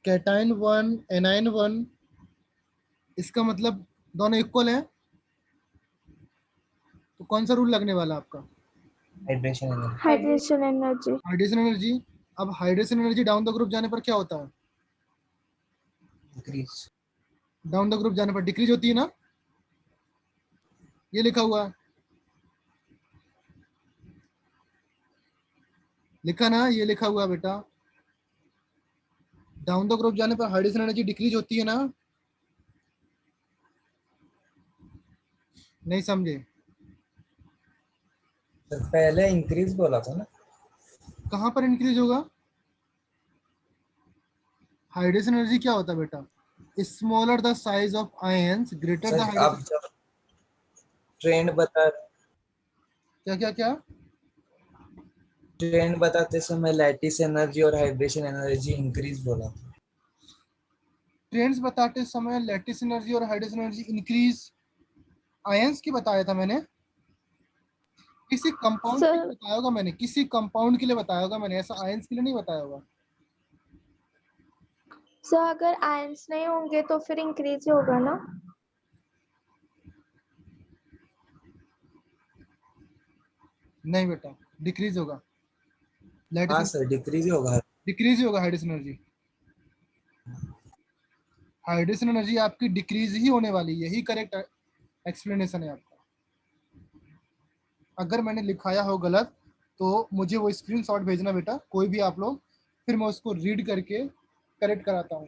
कैटाइन 1 एनाइन 1, इसका मतलब दोनों इक्वल हैं। तो कौन सा रूल लगने वाला आपका? Hydration energy. Hydration energy. Hydration energy. अब hydration energy down the group जाने पर क्या होता है? इंक्रीज। डाउन द ग्रुप जाने पर डिक्रीज होती है ना, ये लिखा हुआ है, लिखा ना, ये लिखा हुआ है बेटा, डाउन द ग्रुप जाने पर हाइड्रोजन एनर्जी डिक्रीज होती है ना, नहीं समझे? सर पहले इंक्रीज बोला था ना। कहां पर इंक्रीज होगा? हाइड्रोजन एनर्जी क्या होता है बेटा? Smaller the size of ions greater the sir आप हाइड्रोजन। जब ट्रेंड बता क्या क्या क्या? ट्रेंड बताते समय लैटिस एनर्जी और हाइड्रेशन एनर्जी इंक्रीज बोला था। ट्रेंड्स बताते समय लैटिस एनर्जी और हाइड्रोजन एनर्जी इंक्रीज आयंस की बताया था मैंने, किसी कंपाउंड के लिए सर बताया होगा मैंने, किसी कंपाउंड के लिए बताया होगा मैंने, ऐसा आयंस के लिए नहीं बताया होगा। सर अगर आयंस नहीं होंगे तो फिर इंक्रीज ही होगा ना। नहीं बेटा, डिक्रीज होगा। लैटिस हाँ सर डिक्रीज ही होगा। डिक्रीज ही होगा हाइड्रोजन एनर्जी। हाइड्रोजन एनर्जी आपकी डिक्रीज ही होने वाली है, यही करेक्ट एक्सप्लेनेशन है आपका। अगर मैंने लिखाया हो गलत तो मुझे वो स्क्रीनशॉट भेजना बेटा, कोई भी आप लोग, फिर मैं उसको रीड करके करेक्ट कराता हूँ।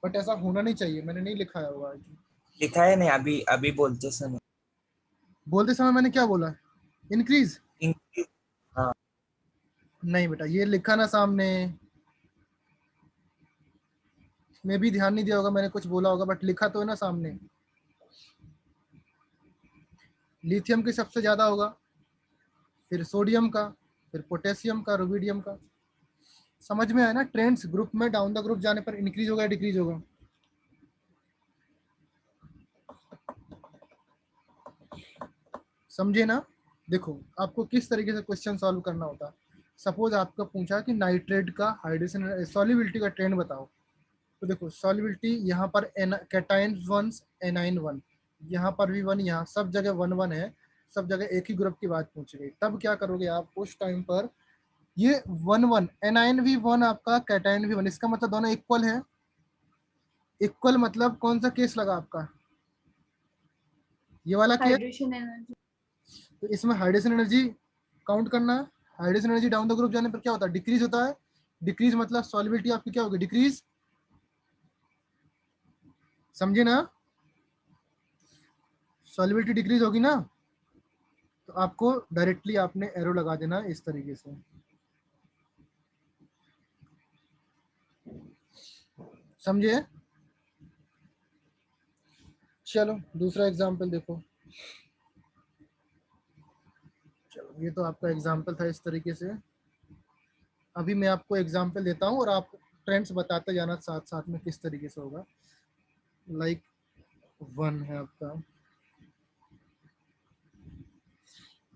बट ऐसा होना नहीं चाहिए, मैंने नहीं लिखाया होगा। लिखा है नहीं, अभी अभी बोलते समय बोलते समय मैंने क्या बोला? इंक्रीज? इंक्रीज। हाँ नहीं बेटा, ये लिखा ना सामने, मैं भी ध्यान नहीं दिया होगा, मैंने कुछ बोला होगा, बट लिखा तो है ना सामने। लिथियम की सबसे ज्यादा होगा, फिर सोडियम का, फिर पोटेशियम का, रुबिडियम का। समझ में आया ना? ट्रेंड्स ग्रुप में डाउन द ग्रुप जाने पर इंक्रीज होगा, डिक्रीज होगा। समझे ना? देखो आपको किस तरीके से क्वेश्चन सॉल्व करना होता है। सपोज आपका पूछा कि नाइट्रेट का हाइड्रोजन सॉल्युबिलिटी का ट्रेंड बताओ, तो देखो सॉल्युबिलिटी यहाँ पर कैटाइन 1 एनाइन 1, यहाँ पर भी 1, यहाँ सब जगह 1 1 है, सब जगह एक ही ग्रुप की बात पूछ गई। तब क्या करोगे आप उस टाइम पर? ये 1 1 एनाइन भी 1 आपका, कैटाइन भी 1, इसका मतलब दोनों इक्वल है। इक्वल मतलब कौन सा केस लगा आपका? ये वाला केस। Hydration energy. तो इसमें हाइड्रोजन एनर्जी काउंट करना है। Hydrogen energy down the group जाने पर क्या होता है? डिक्रीज होता है। डिक्रीज मतलब सॉल्युबिलिटी आपकी क्या होगी? डिक्रीज। समझे ना? सॉल्युबिलिटी डिक्रीज होगी ना, तो आपको डायरेक्टली आपने एरो लगा देना इस तरीके से। समझे? चलो दूसरा एग्जांपल देखो। चलो ये तो आपका एग्जांपल था इस तरीके से। अभी मैं आपको एग्जांपल देता हूँ और आप ट्रेंड्स बताते जाना साथ साथ में किस तरीके से होगा। लाइक 1 है आपका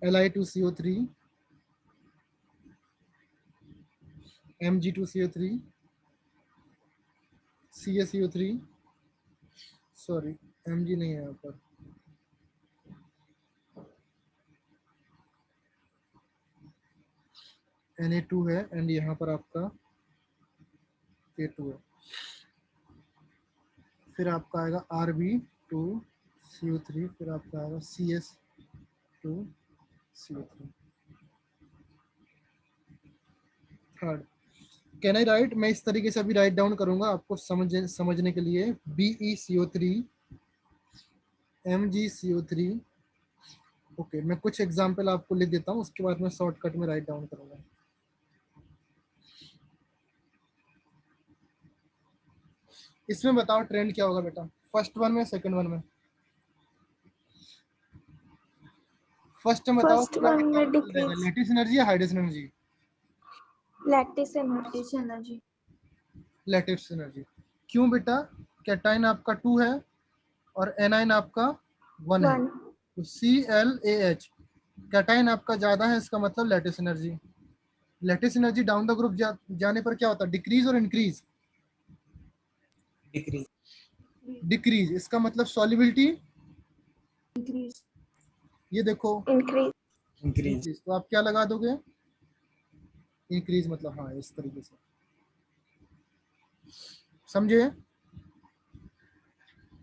Li2CO3 Mg2CO3 CaCO3, sorry Mg नहीं है यहाँ पर, Na2 है, एंड यहाँ पर आपका K2 है। फिर आपका आएगा Rb2 CO3, फिर आपका आएगा CS2CO3। Third, can I right, मैं इस तरीके से अभी राइट डाउन करूंगा आपको समझने के लिए, BeCO3 MgCO3। ओके, मैं कुछ एग्जांपल आपको लिख देता हूँ, उसके बाद मैं शॉर्टकट में राइट डाउन करूंगा। इसमें बताओ ट्रेंड क्या होगा बेटा, फर्स्ट वन में सेकंड वन में? फर्स्ट में बताओ फर्स्ट वन में डिक्रीज, लैटिस एनर्जी या hydrogen energy? Lattice energy. Lattice energy. क्यों बेटा? कैटाइन आपका 2 है और एनाइन आपका 1 है, 1। तो ClAH, कैटाइन आपका ज्यादा है, इसका मतलब lattice energy. Lattice energy down the group जाने पर क्या होता है, डिक्रीज और इंक्रीज? डिक्रीज। डिक्रीज, इसका मतलब सॉल्युबिलिटी, इंक्रीज, ये देखो इंक्रीज। इंक्रीज। तो आप क्या लगा दोगे, इंक्रीज, मतलब हाँ इस तरीके से, समझे?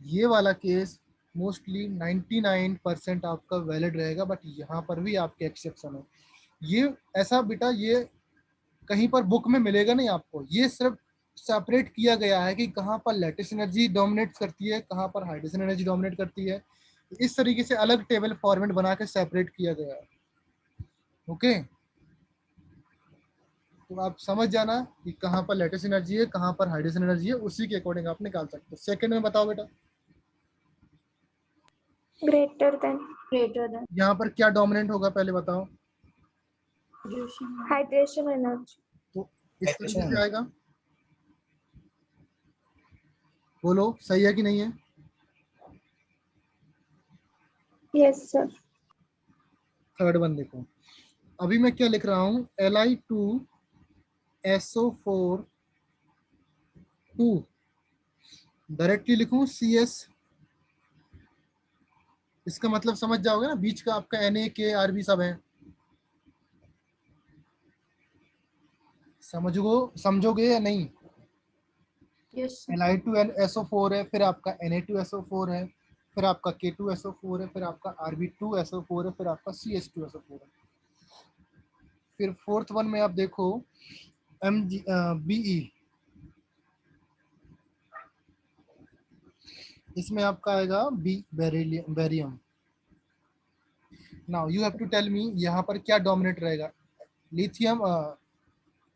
ये वाला केस मोस्टली 99% आपका वैलिड रहेगा, बट यहाँ पर भी आपके एक्सेप्शन है। ये ऐसा बेटा, ये कहीं पर बुक में मिलेगा नहीं आपको, ये सिर्फ सेपरेट किया गया है कि कहाँ पर लैटिस एनर्जी डोमिनेट करती है, कहाँ पर हाइड्रोजन एनर्जी डोमिनेट करती है। इस तरीके से अलग टेबल फॉर्मेट बना के सेपरेट किया गया है। ओके, तो आप समझ जाना कि कहाँ पर लैटिस एनर्जी है, कहाँ पर हाइड्रोजन एनर्जी है, उसी के अकॉर्डिंग आप निकाल सकते हो। सेकंड में बताओ बेटा, ग्रेटर देन, यहाँ पर क्या डोमिनेंट होगा पहले बताओ? Hydration energy. तो इस तरीके से आएगा, बोलो सही है कि नहीं है? Yes sir. थर्ड वन देखो, अभी मैं क्या लिख रहा हूँ, Li2SO4 2, डायरेक्टली लिखूं CS, इसका मतलब समझ जाओगे ना, बीच का आपका Na K Rb सब है, समझोगे या नहीं? यस Li2SO4 है, फिर आपका Na2SO4 है, फिर आपका K2SO4 है, फिर आपका Rb2SO4 है, फिर आपका CS2SO4 है। फिर फोर्थ वन में आप देखो Be, इसमें आपका आएगा barium. Now you have to tell me यहाँ पर क्या डोमिनेट रहेगा, लिथियम,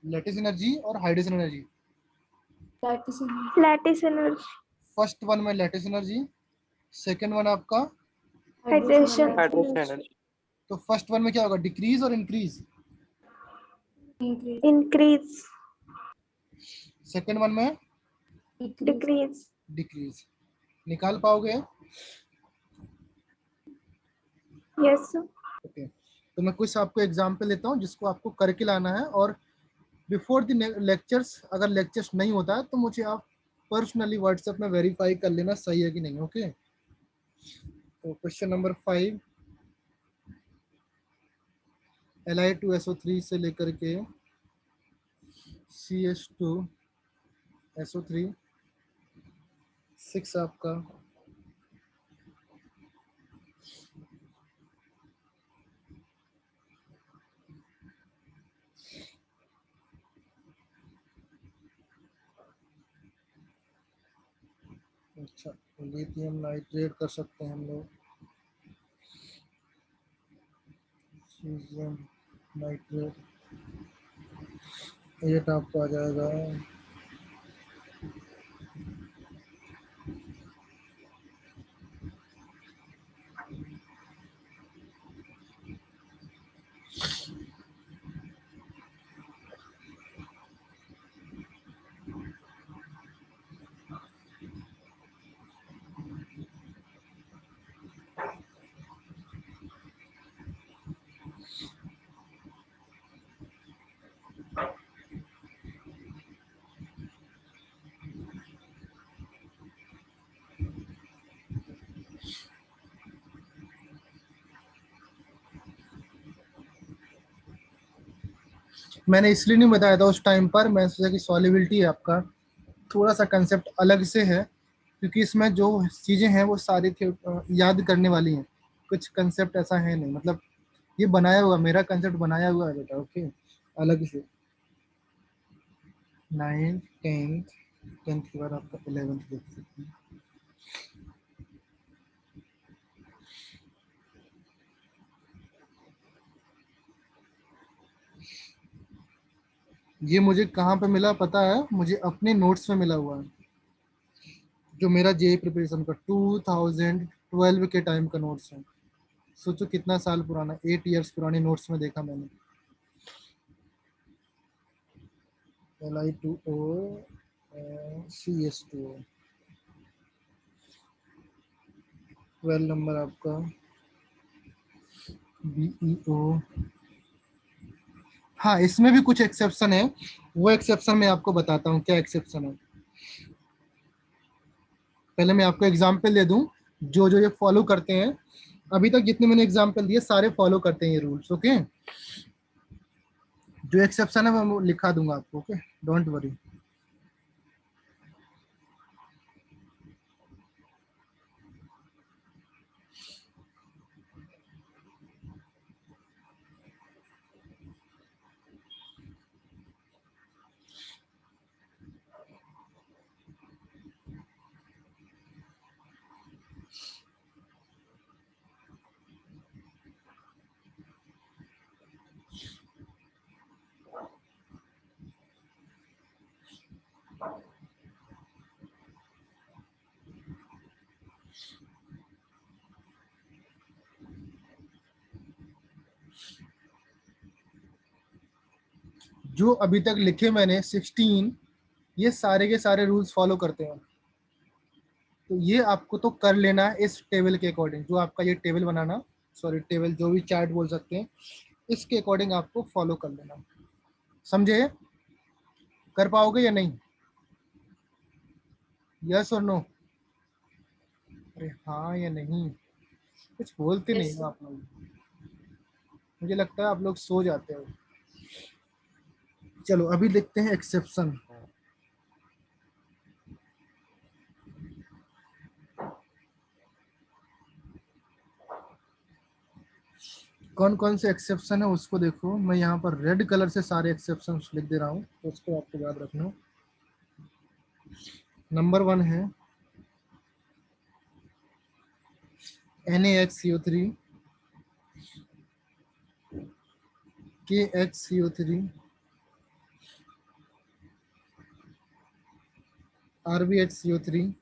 लैटिस एनर्जी और hydrogen energy? Lattice energy. First one में लैटिस एनर्जी, सेकंड वन आपका हाइड्रेशन हाइड्रोजन एनर्जी। तो फर्स्ट वन में क्या होगा, डिक्रीज और इंक्रीज? इंक्रीज, सेकंड वन में डिक्रीज। डिक्रीज। निकाल पाओगे? यस ओके, तो मैं कुछ आपको एग्जांपल देता हूँ जिसको आपको करके लाना है, और बिफोर द लेक्चर्स, अगर लेक्चर्स नहीं होता है तो मुझे आप पर्सनली व्हाट्सएप में वेरीफाई कर लेना सही है कि नहीं। ओके, तो क्वेश्चन नंबर 5, Li2SO3 से लेकर के CS2SO3 6 आपका अच्छा, लिथियम नाइट्रेट कर सकते हैं हम लोग, सीजियम नाइट्रेट 8 आपका आ जाएगा। मैंने इसलिए नहीं बताया था उस टाइम पर, मैं सोचा कि सॉल्युबिलिटी है आपका, थोड़ा सा कंसेप्ट अलग से है, क्योंकि इसमें जो चीज़ें हैं वो सारी याद करने वाली हैं, कुछ कंसेप्ट ऐसा है नहीं, मतलब ये बनाया हुआ, मेरा कंसेप्ट बनाया हुआ है बेटा, ओके, अलग से। 9th 10th के बाद आपका 11th देख सकते हैं। ये मुझे कहाँ पे मिला पता है? मुझे अपने नोट्स में मिला हुआ है, जो मेरा जेई प्रिपरेशन का 2012 के टाइम का नोट्स है। सोचो कितना साल पुराना, 8 इयर्स पुराने नोट्स में देखा मैंने। Li2O CS2O 12 नंबर आपका BEO। हाँ, इसमें भी कुछ एक्सेप्शन है, वो एक्सेप्शन मैं आपको बताता हूँ क्या एक्सेप्शन है। पहले मैं आपको एग्जाम्पल दे दूं, जो जो ये फॉलो करते हैं, अभी तक जितने मैंने एग्जाम्पल दिए सारे फॉलो करते हैं ये रूल्स, ओके। जो एक्सेप्शन है मैं वो लिखा दूंगा आपको, ओके, डोंट वरी। जो अभी तक लिखे मैंने 16, ये सारे के सारे रूल्स फॉलो करते हैं। तो ये आपको तो कर लेना है इस टेबल के अकॉर्डिंग, जो आपका ये टेबल बनाना, सॉरी टेबल, जो भी चार्ट बोल सकते हैं, इसके अकॉर्डिंग आपको फॉलो कर लेना। समझे? कर पाओगे या नहीं? यस और नो? अरे हाँ या नहीं, कुछ बोलते नहीं हो आप लोग, मुझे लगता है आप लोग सो जाते हो। चलो अभी देखते हैं एक्सेप्शन। कौन कौन से एक्सेप्शन है उसको देखो, मैं यहाँ पर रेड कलर से सारे एक्सेप्शन लिख दे रहा हूँ, तो उसको आपको याद रखना। नंबर 1 है NaHCO3, KHCO3, RbHCO3,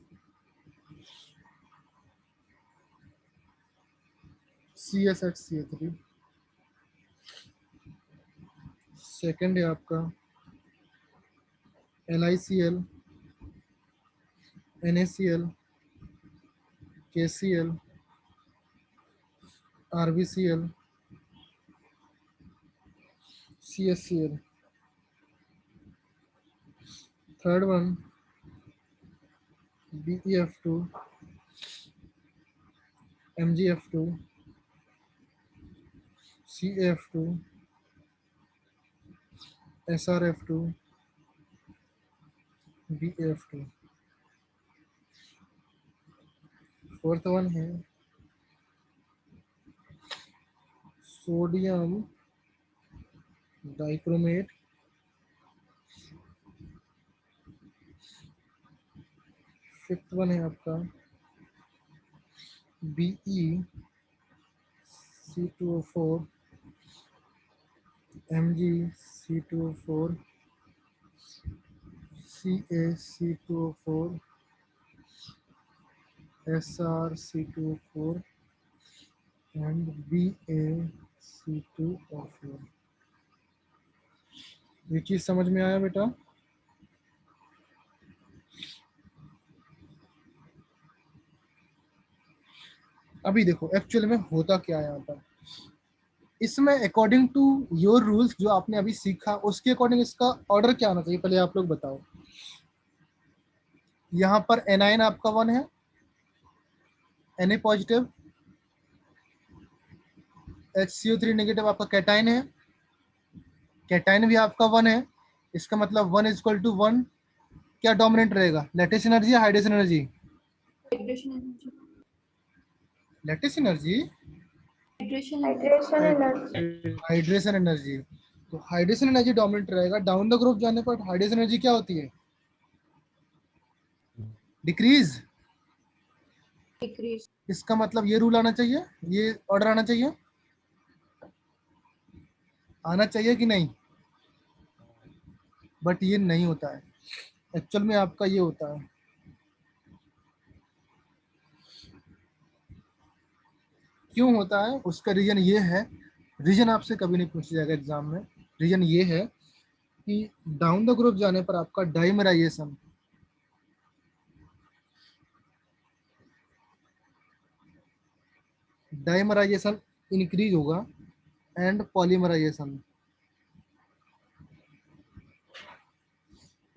CSHCO3। Second है आपका LiCl, NaCl, KCl, RbCl, CSCl। Third one BeF2, MgF2, CaF2, SrF2, BaF2। Fourth one है सोडियम डाइक्रोमेट, फिफ्थ वन है आपका BeC2O4, MgC2O4, CaC2O4, SrC2O4 and BaC2O4। ये चीज समझ में आया बेटा? अभी देखो एक्चुअल में होता क्या है यहाँ पर, इसमें अकॉर्डिंग टू योर रूल्स जो आपने अभी सीखा उसके अकॉर्डिंग इसका ऑर्डर क्या आना चाहिए, पहले आप लोग बताओ। यहाँ पर एनाइन आपका 1 है, Na पॉजिटिव, HCO3 नेगेटिव आपका कैटाइन है, कैटाइन भी आपका 1 है, इसका मतलब 1 = 1 क्या डोमिनेंट रहेगा, लैटिस एनर्जी या hydration energy? Lattice energy, hydration energy. Hydration energy. तो हाइड्रेशन एनर्जी डोमिनेट रहेगा। डाउन द ग्रुप जाने पर हाइड्रेशन एनर्जी क्या होती है? डिक्रीज। इसका मतलब ये रूल आना चाहिए, ये ऑर्डर आना चाहिए, आना चाहिए कि नहीं? बट ये नहीं होता है एक्चुअल में, आपका ये होता है। क्यों होता है उसका रीजन ये है, रीजन आपसे कभी नहीं पूछा जाएगा एग्जाम में। रीजन ये है कि डाउन द ग्रुप जाने पर आपका डाइमराइजेशन, डाइमराइजेशन इंक्रीज होगा एंड पॉलीमराइजेशन,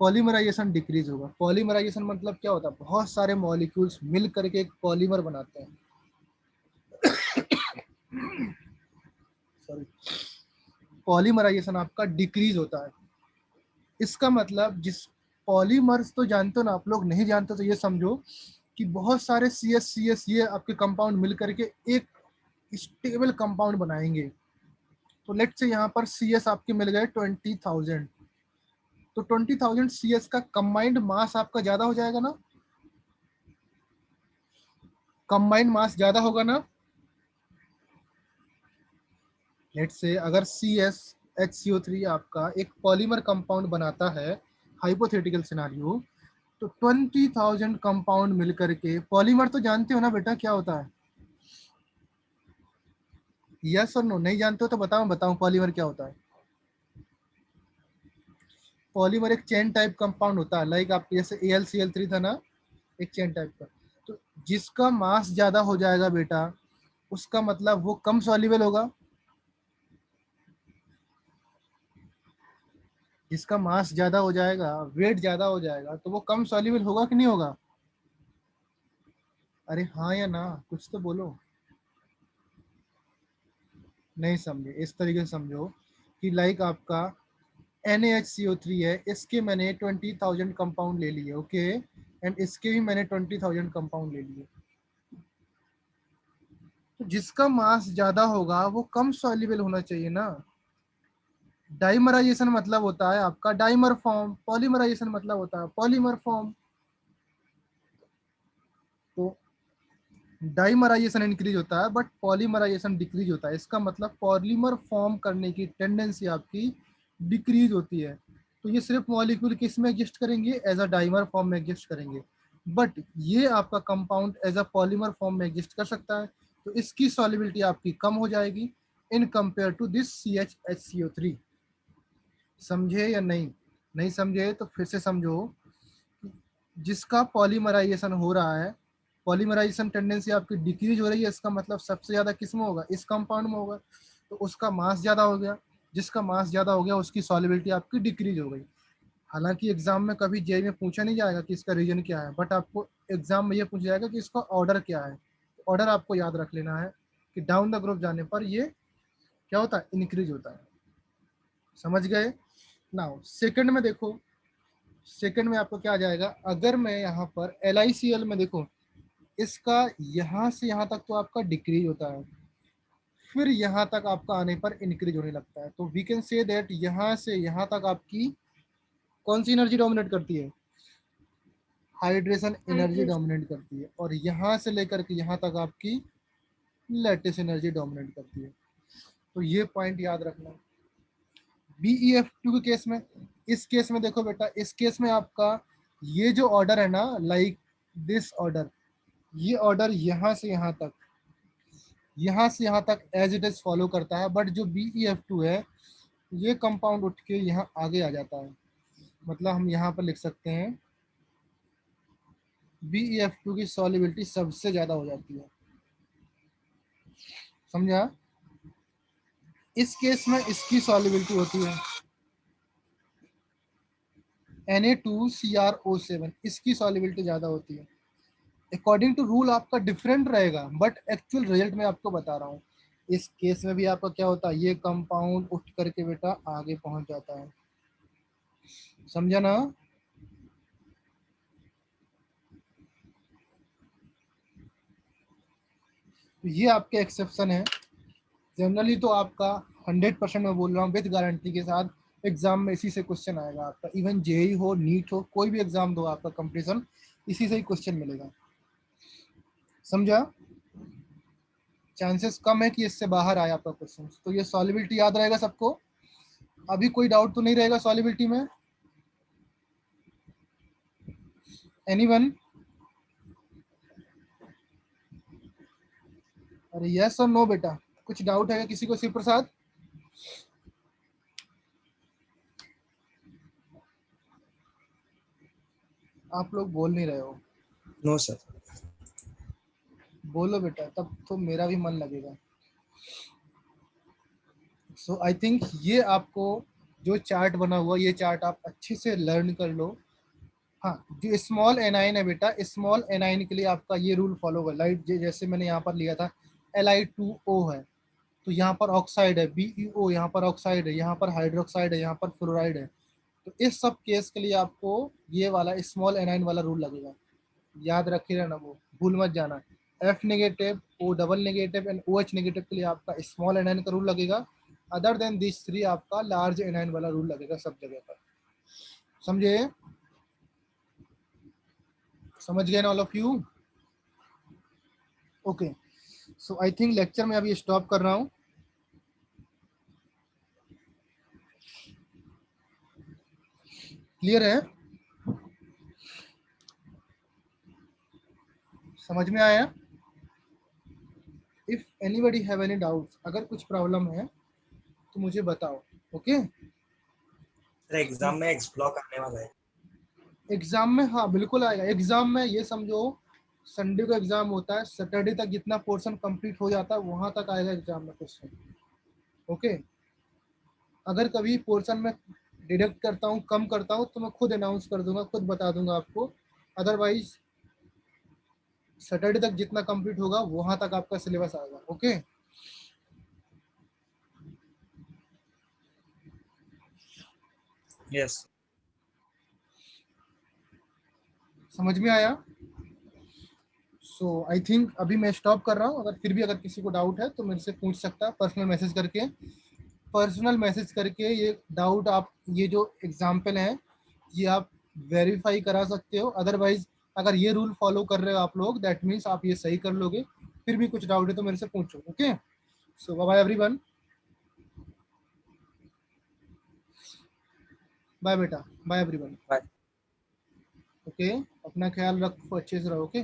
पॉलीमराइजेशन डिक्रीज होगा। पॉलीमराइजेशन मतलब क्या होता है? बहुत सारे मॉलिक्यूल्स मिल करके एक पॉलीमर बनाते हैं। सॉरी, पॉलीमराइजेशन आपका डिक्रीज होता है। इसका मतलब जिस पॉलीमर्स तो जानते हो ना आप लोग, नहीं जानते तो ये समझो कि बहुत सारे सी एस ये आपके कंपाउंड मिल करके एक स्टेबल कंपाउंड बनाएंगे। तो लेट से यहाँ पर सी एस आपके मिल गए 20,000, तो 20,000 सी एस का कंबाइंड मास आपका ज्यादा हो जाएगा ना? कंबाइंड मास ज्यादा होगा ना? लेट से अगर C S H C O three आपका एक पॉलीमर कंपाउंड बनाता है, हाइपोथेटिकल सिनारियो, तो 20,000 कंपाउंड मिलकर के पॉलीमर तो जानते हो ना बेटा क्या होता है? यस और नो? नहीं जानते हो तो बताओ बताओ पॉलीमर क्या होता है? पॉलीमर एक चेन टाइप कंपाउंड होता है, लाइक आप जैसे AlCl3 था ना, एक चेन टाइप का। तो जिसका मास ज्यादा हो जाएगा बेटा, उसका मतलब वो कम सॉल्युबल होगा। जिसका मास ज्यादा हो जाएगा, वेट ज्यादा हो जाएगा, तो वो कम सॉल्युबल होगा कि नहीं होगा? अरे हाँ या ना, कुछ तो बोलो। नहीं समझे? इस तरीके से समझो कि लाइक आपका NaHCO3 है, इसके मैंने 20,000 कंपाउंड ले लिए, ओके, एंड इसके भी मैंने 20,000 कंपाउंड ले लिए। तो जिसका मास ज्यादा होगा वो कम सॉल्युबल होना चाहिए ना। डाइमराइजेशन मतलब होता है आपका डाइमर फॉर्म, पॉलीमराइजेशन मतलब होता है पॉलीमर फॉर्म। तो डाइमराइजेशन इंक्रीज होता है बट पॉलीमराइजेशन डिक्रीज होता है। इसका मतलब पॉलीमर फॉर्म करने की टेंडेंसी आपकी डिक्रीज होती है। तो ये सिर्फ मॉलिक्यूल किस में एग्जिस्ट करेंगे? एज अ डाइमर फॉर्म में एग्जिस्ट करेंगे। बट ये आपका compound as a polymer form में एग्जिस्ट कर सकता है, तो इसकी सॉल्युबिलिटी आपकी कम हो जाएगी in compare to this CHHCO3। समझे या नहीं? नहीं समझे तो फिर से समझो। जिसका पॉलीमराइजेशन हो रहा है, पॉलीमराइजेशन टेंडेंसी आपकी डिक्रीज हो रही है, इसका मतलब सबसे ज्यादा किस में होगा? इस कंपाउंड में होगा। तो उसका मास ज्यादा हो गया, जिसका मास ज्यादा हो गया उसकी सॉल्युबिलिटी आपकी डिक्रीज हो गई। हालांकि एग्जाम में कभी जेई में पूछा नहीं जाएगा कि इसका रीजन क्या है, बट आपको एग्जाम में ये पूछा जाएगा कि इसका ऑर्डर क्या है। ऑर्डर आपको याद रख लेना है कि डाउन द ग्रुप जाने पर ये क्या होता है? इंक्रीज होता है। समझ गए? नाउ सेकंड में देखो, सेकंड में आपको क्या आ जाएगा? अगर मैं यहाँ पर LICL में देखो, इसका यहाँ से यहाँ तक तो आपका डिक्रीज होता है, फिर यहाँ तक आपका आने पर इंक्रीज होने लगता है। तो वी कैन से दैट यहाँ से यहाँ तक आपकी कौन सी एनर्जी डोमिनेट करती है? हाइड्रेशन एनर्जी डोमिनेट करती है। और यहाँ से लेकर के यहाँ तक आपकी लैटिस एनर्जी डोमिनेट करती है। तो ये पॉइंट याद रखना। BeF2 के केस में, इस केस में देखो बेटा, इस केस में आपका ये जो ऑर्डर है ना, लाइक दिस ऑर्डर, ये ऑर्डर यहाँ से यहाँ तक एज इट इज फॉलो करता है। बट जो BeF2 है, ये कंपाउंड उठ के यहाँ आगे आ जाता है। मतलब हम यहाँ पर लिख सकते हैं BeF2 की सॉल्युबिलिटी सबसे ज्यादा हो जाती है। समझा? इस केस में इसकी सॉल्युबिलिटी होती है Na2CrO7, इसकी सॉल्युबिलिटी ज्यादा होती है। अकॉर्डिंग टू रूल आपका डिफरेंट रहेगा, बट एक्चुअल रिजल्ट में आपको बता रहा हूँ। इस केस में भी आपका क्या होता है? ये कंपाउंड उठ करके बेटा आगे पहुंच जाता है। समझा ना? तो ये आपके एक्सेप्शन है। जनरली तो आपका 100% मैं बोल रहा हूँ विद गारंटी के साथ एग्जाम में इसी से क्वेश्चन आएगा आपका। इवन जेई हो, नीट हो, कोई भी एग्जाम दो आपका कंपटीशन, इसी से ही क्वेश्चन मिलेगा। समझा? चांसेस कम है कि इससे बाहर आए आपका क्वेश्चन। तो ये सॉल्युबिलिटी याद रहेगा सबको। अभी कोई डाउट तो नहीं रहेगा सॉल्युबिलिटी में? एनीवन? अरे यस और नो बेटा, कुछ डाउट है किसी को? शिव प्रसाद? आप लोग बोल नहीं रहे हो। No sir. बोलो बेटा, तब तो मेरा भी मन लगेगा। सो आई थिंक ये आपको जो चार्ट बना हुआ, ये चार्ट आप अच्छे से लर्न कर लो। हाँ, जो स्मॉल एनाइन है बेटा, स्मॉल एनाइन के लिए आपका ये रूल फॉलो कर। लाइट जैसे मैंने यहाँ पर लिया था Li2O है, तो यहाँ पर ऑक्साइड है, BeO, यहाँ पर ऑक्साइड है, यहाँ पर हाइड्रोक्साइड है, यहाँ पर फ्लोराइड है। तो इस सब केस के लिए आपको ये वाला स्मॉल एनाइन वाला रूल लगेगा। याद रखिएगा ना, वो भूल मत जाना। F negative, O double negative and OH negative के लिए आपका स्मॉल एनाइन का रूल लगेगा। अदर देन दिस थ्री आपका लार्ज एनाइन वाला रूल लगेगा सब जगह पर। समझे? समझ गए ना all of you? Okay, so I think lecture में अभी स्टॉप कर रहा हूँ। क्लियर है? समझ में आया? If anybody have any doubts, अगर कुछ प्रॉब्लम है तो मुझे बताओ। ओके? सर एग्जाम में एक्स ब्लॉक आने वाला है। एग्जाम में हाँ बिल्कुल आएगा। एग्जाम में ये समझो संडे को एग्जाम होता है, सैटरडे तक जितना पोर्शन कंप्लीट हो जाता है वहां तक आएगा एग्जाम में क्वेश्चन। ओके? अगर कभी पोर्शन में डिडक्ट करता हूँ, कम करता हूँ, तो मैं खुद अनाउंस कर दूंगा, खुद बता दूंगा आपको। अदरवाइज सैटरडे तक जितना कंप्लीट होगा वहां तक आपका सिलेबस आएगा। ओके? यस। समझ में आया? सो आई थिंक अभी मैं स्टॉप कर रहा हूँ। अगर फिर भी अगर किसी को डाउट है तो मेरे से पूछ सकता है पर्सनल मैसेज करके। पर्सनल मैसेज करके ये डाउट आप, ये जो एग्जाम्पल हैं ये आप वेरीफाई करा सकते हो। अदरवाइज अगर ये रूल फॉलो कर रहे हो आप लोग, दैट मीन्स आप ये सही कर लोगे। फिर भी कुछ डाउट है तो मेरे से पूछो। ओके? सो बाय एवरीवन। बाय बेटा, बाय एवरीवन। बाय। ओके, अपना ख्याल रखो, अच्छे से रहो। ओके?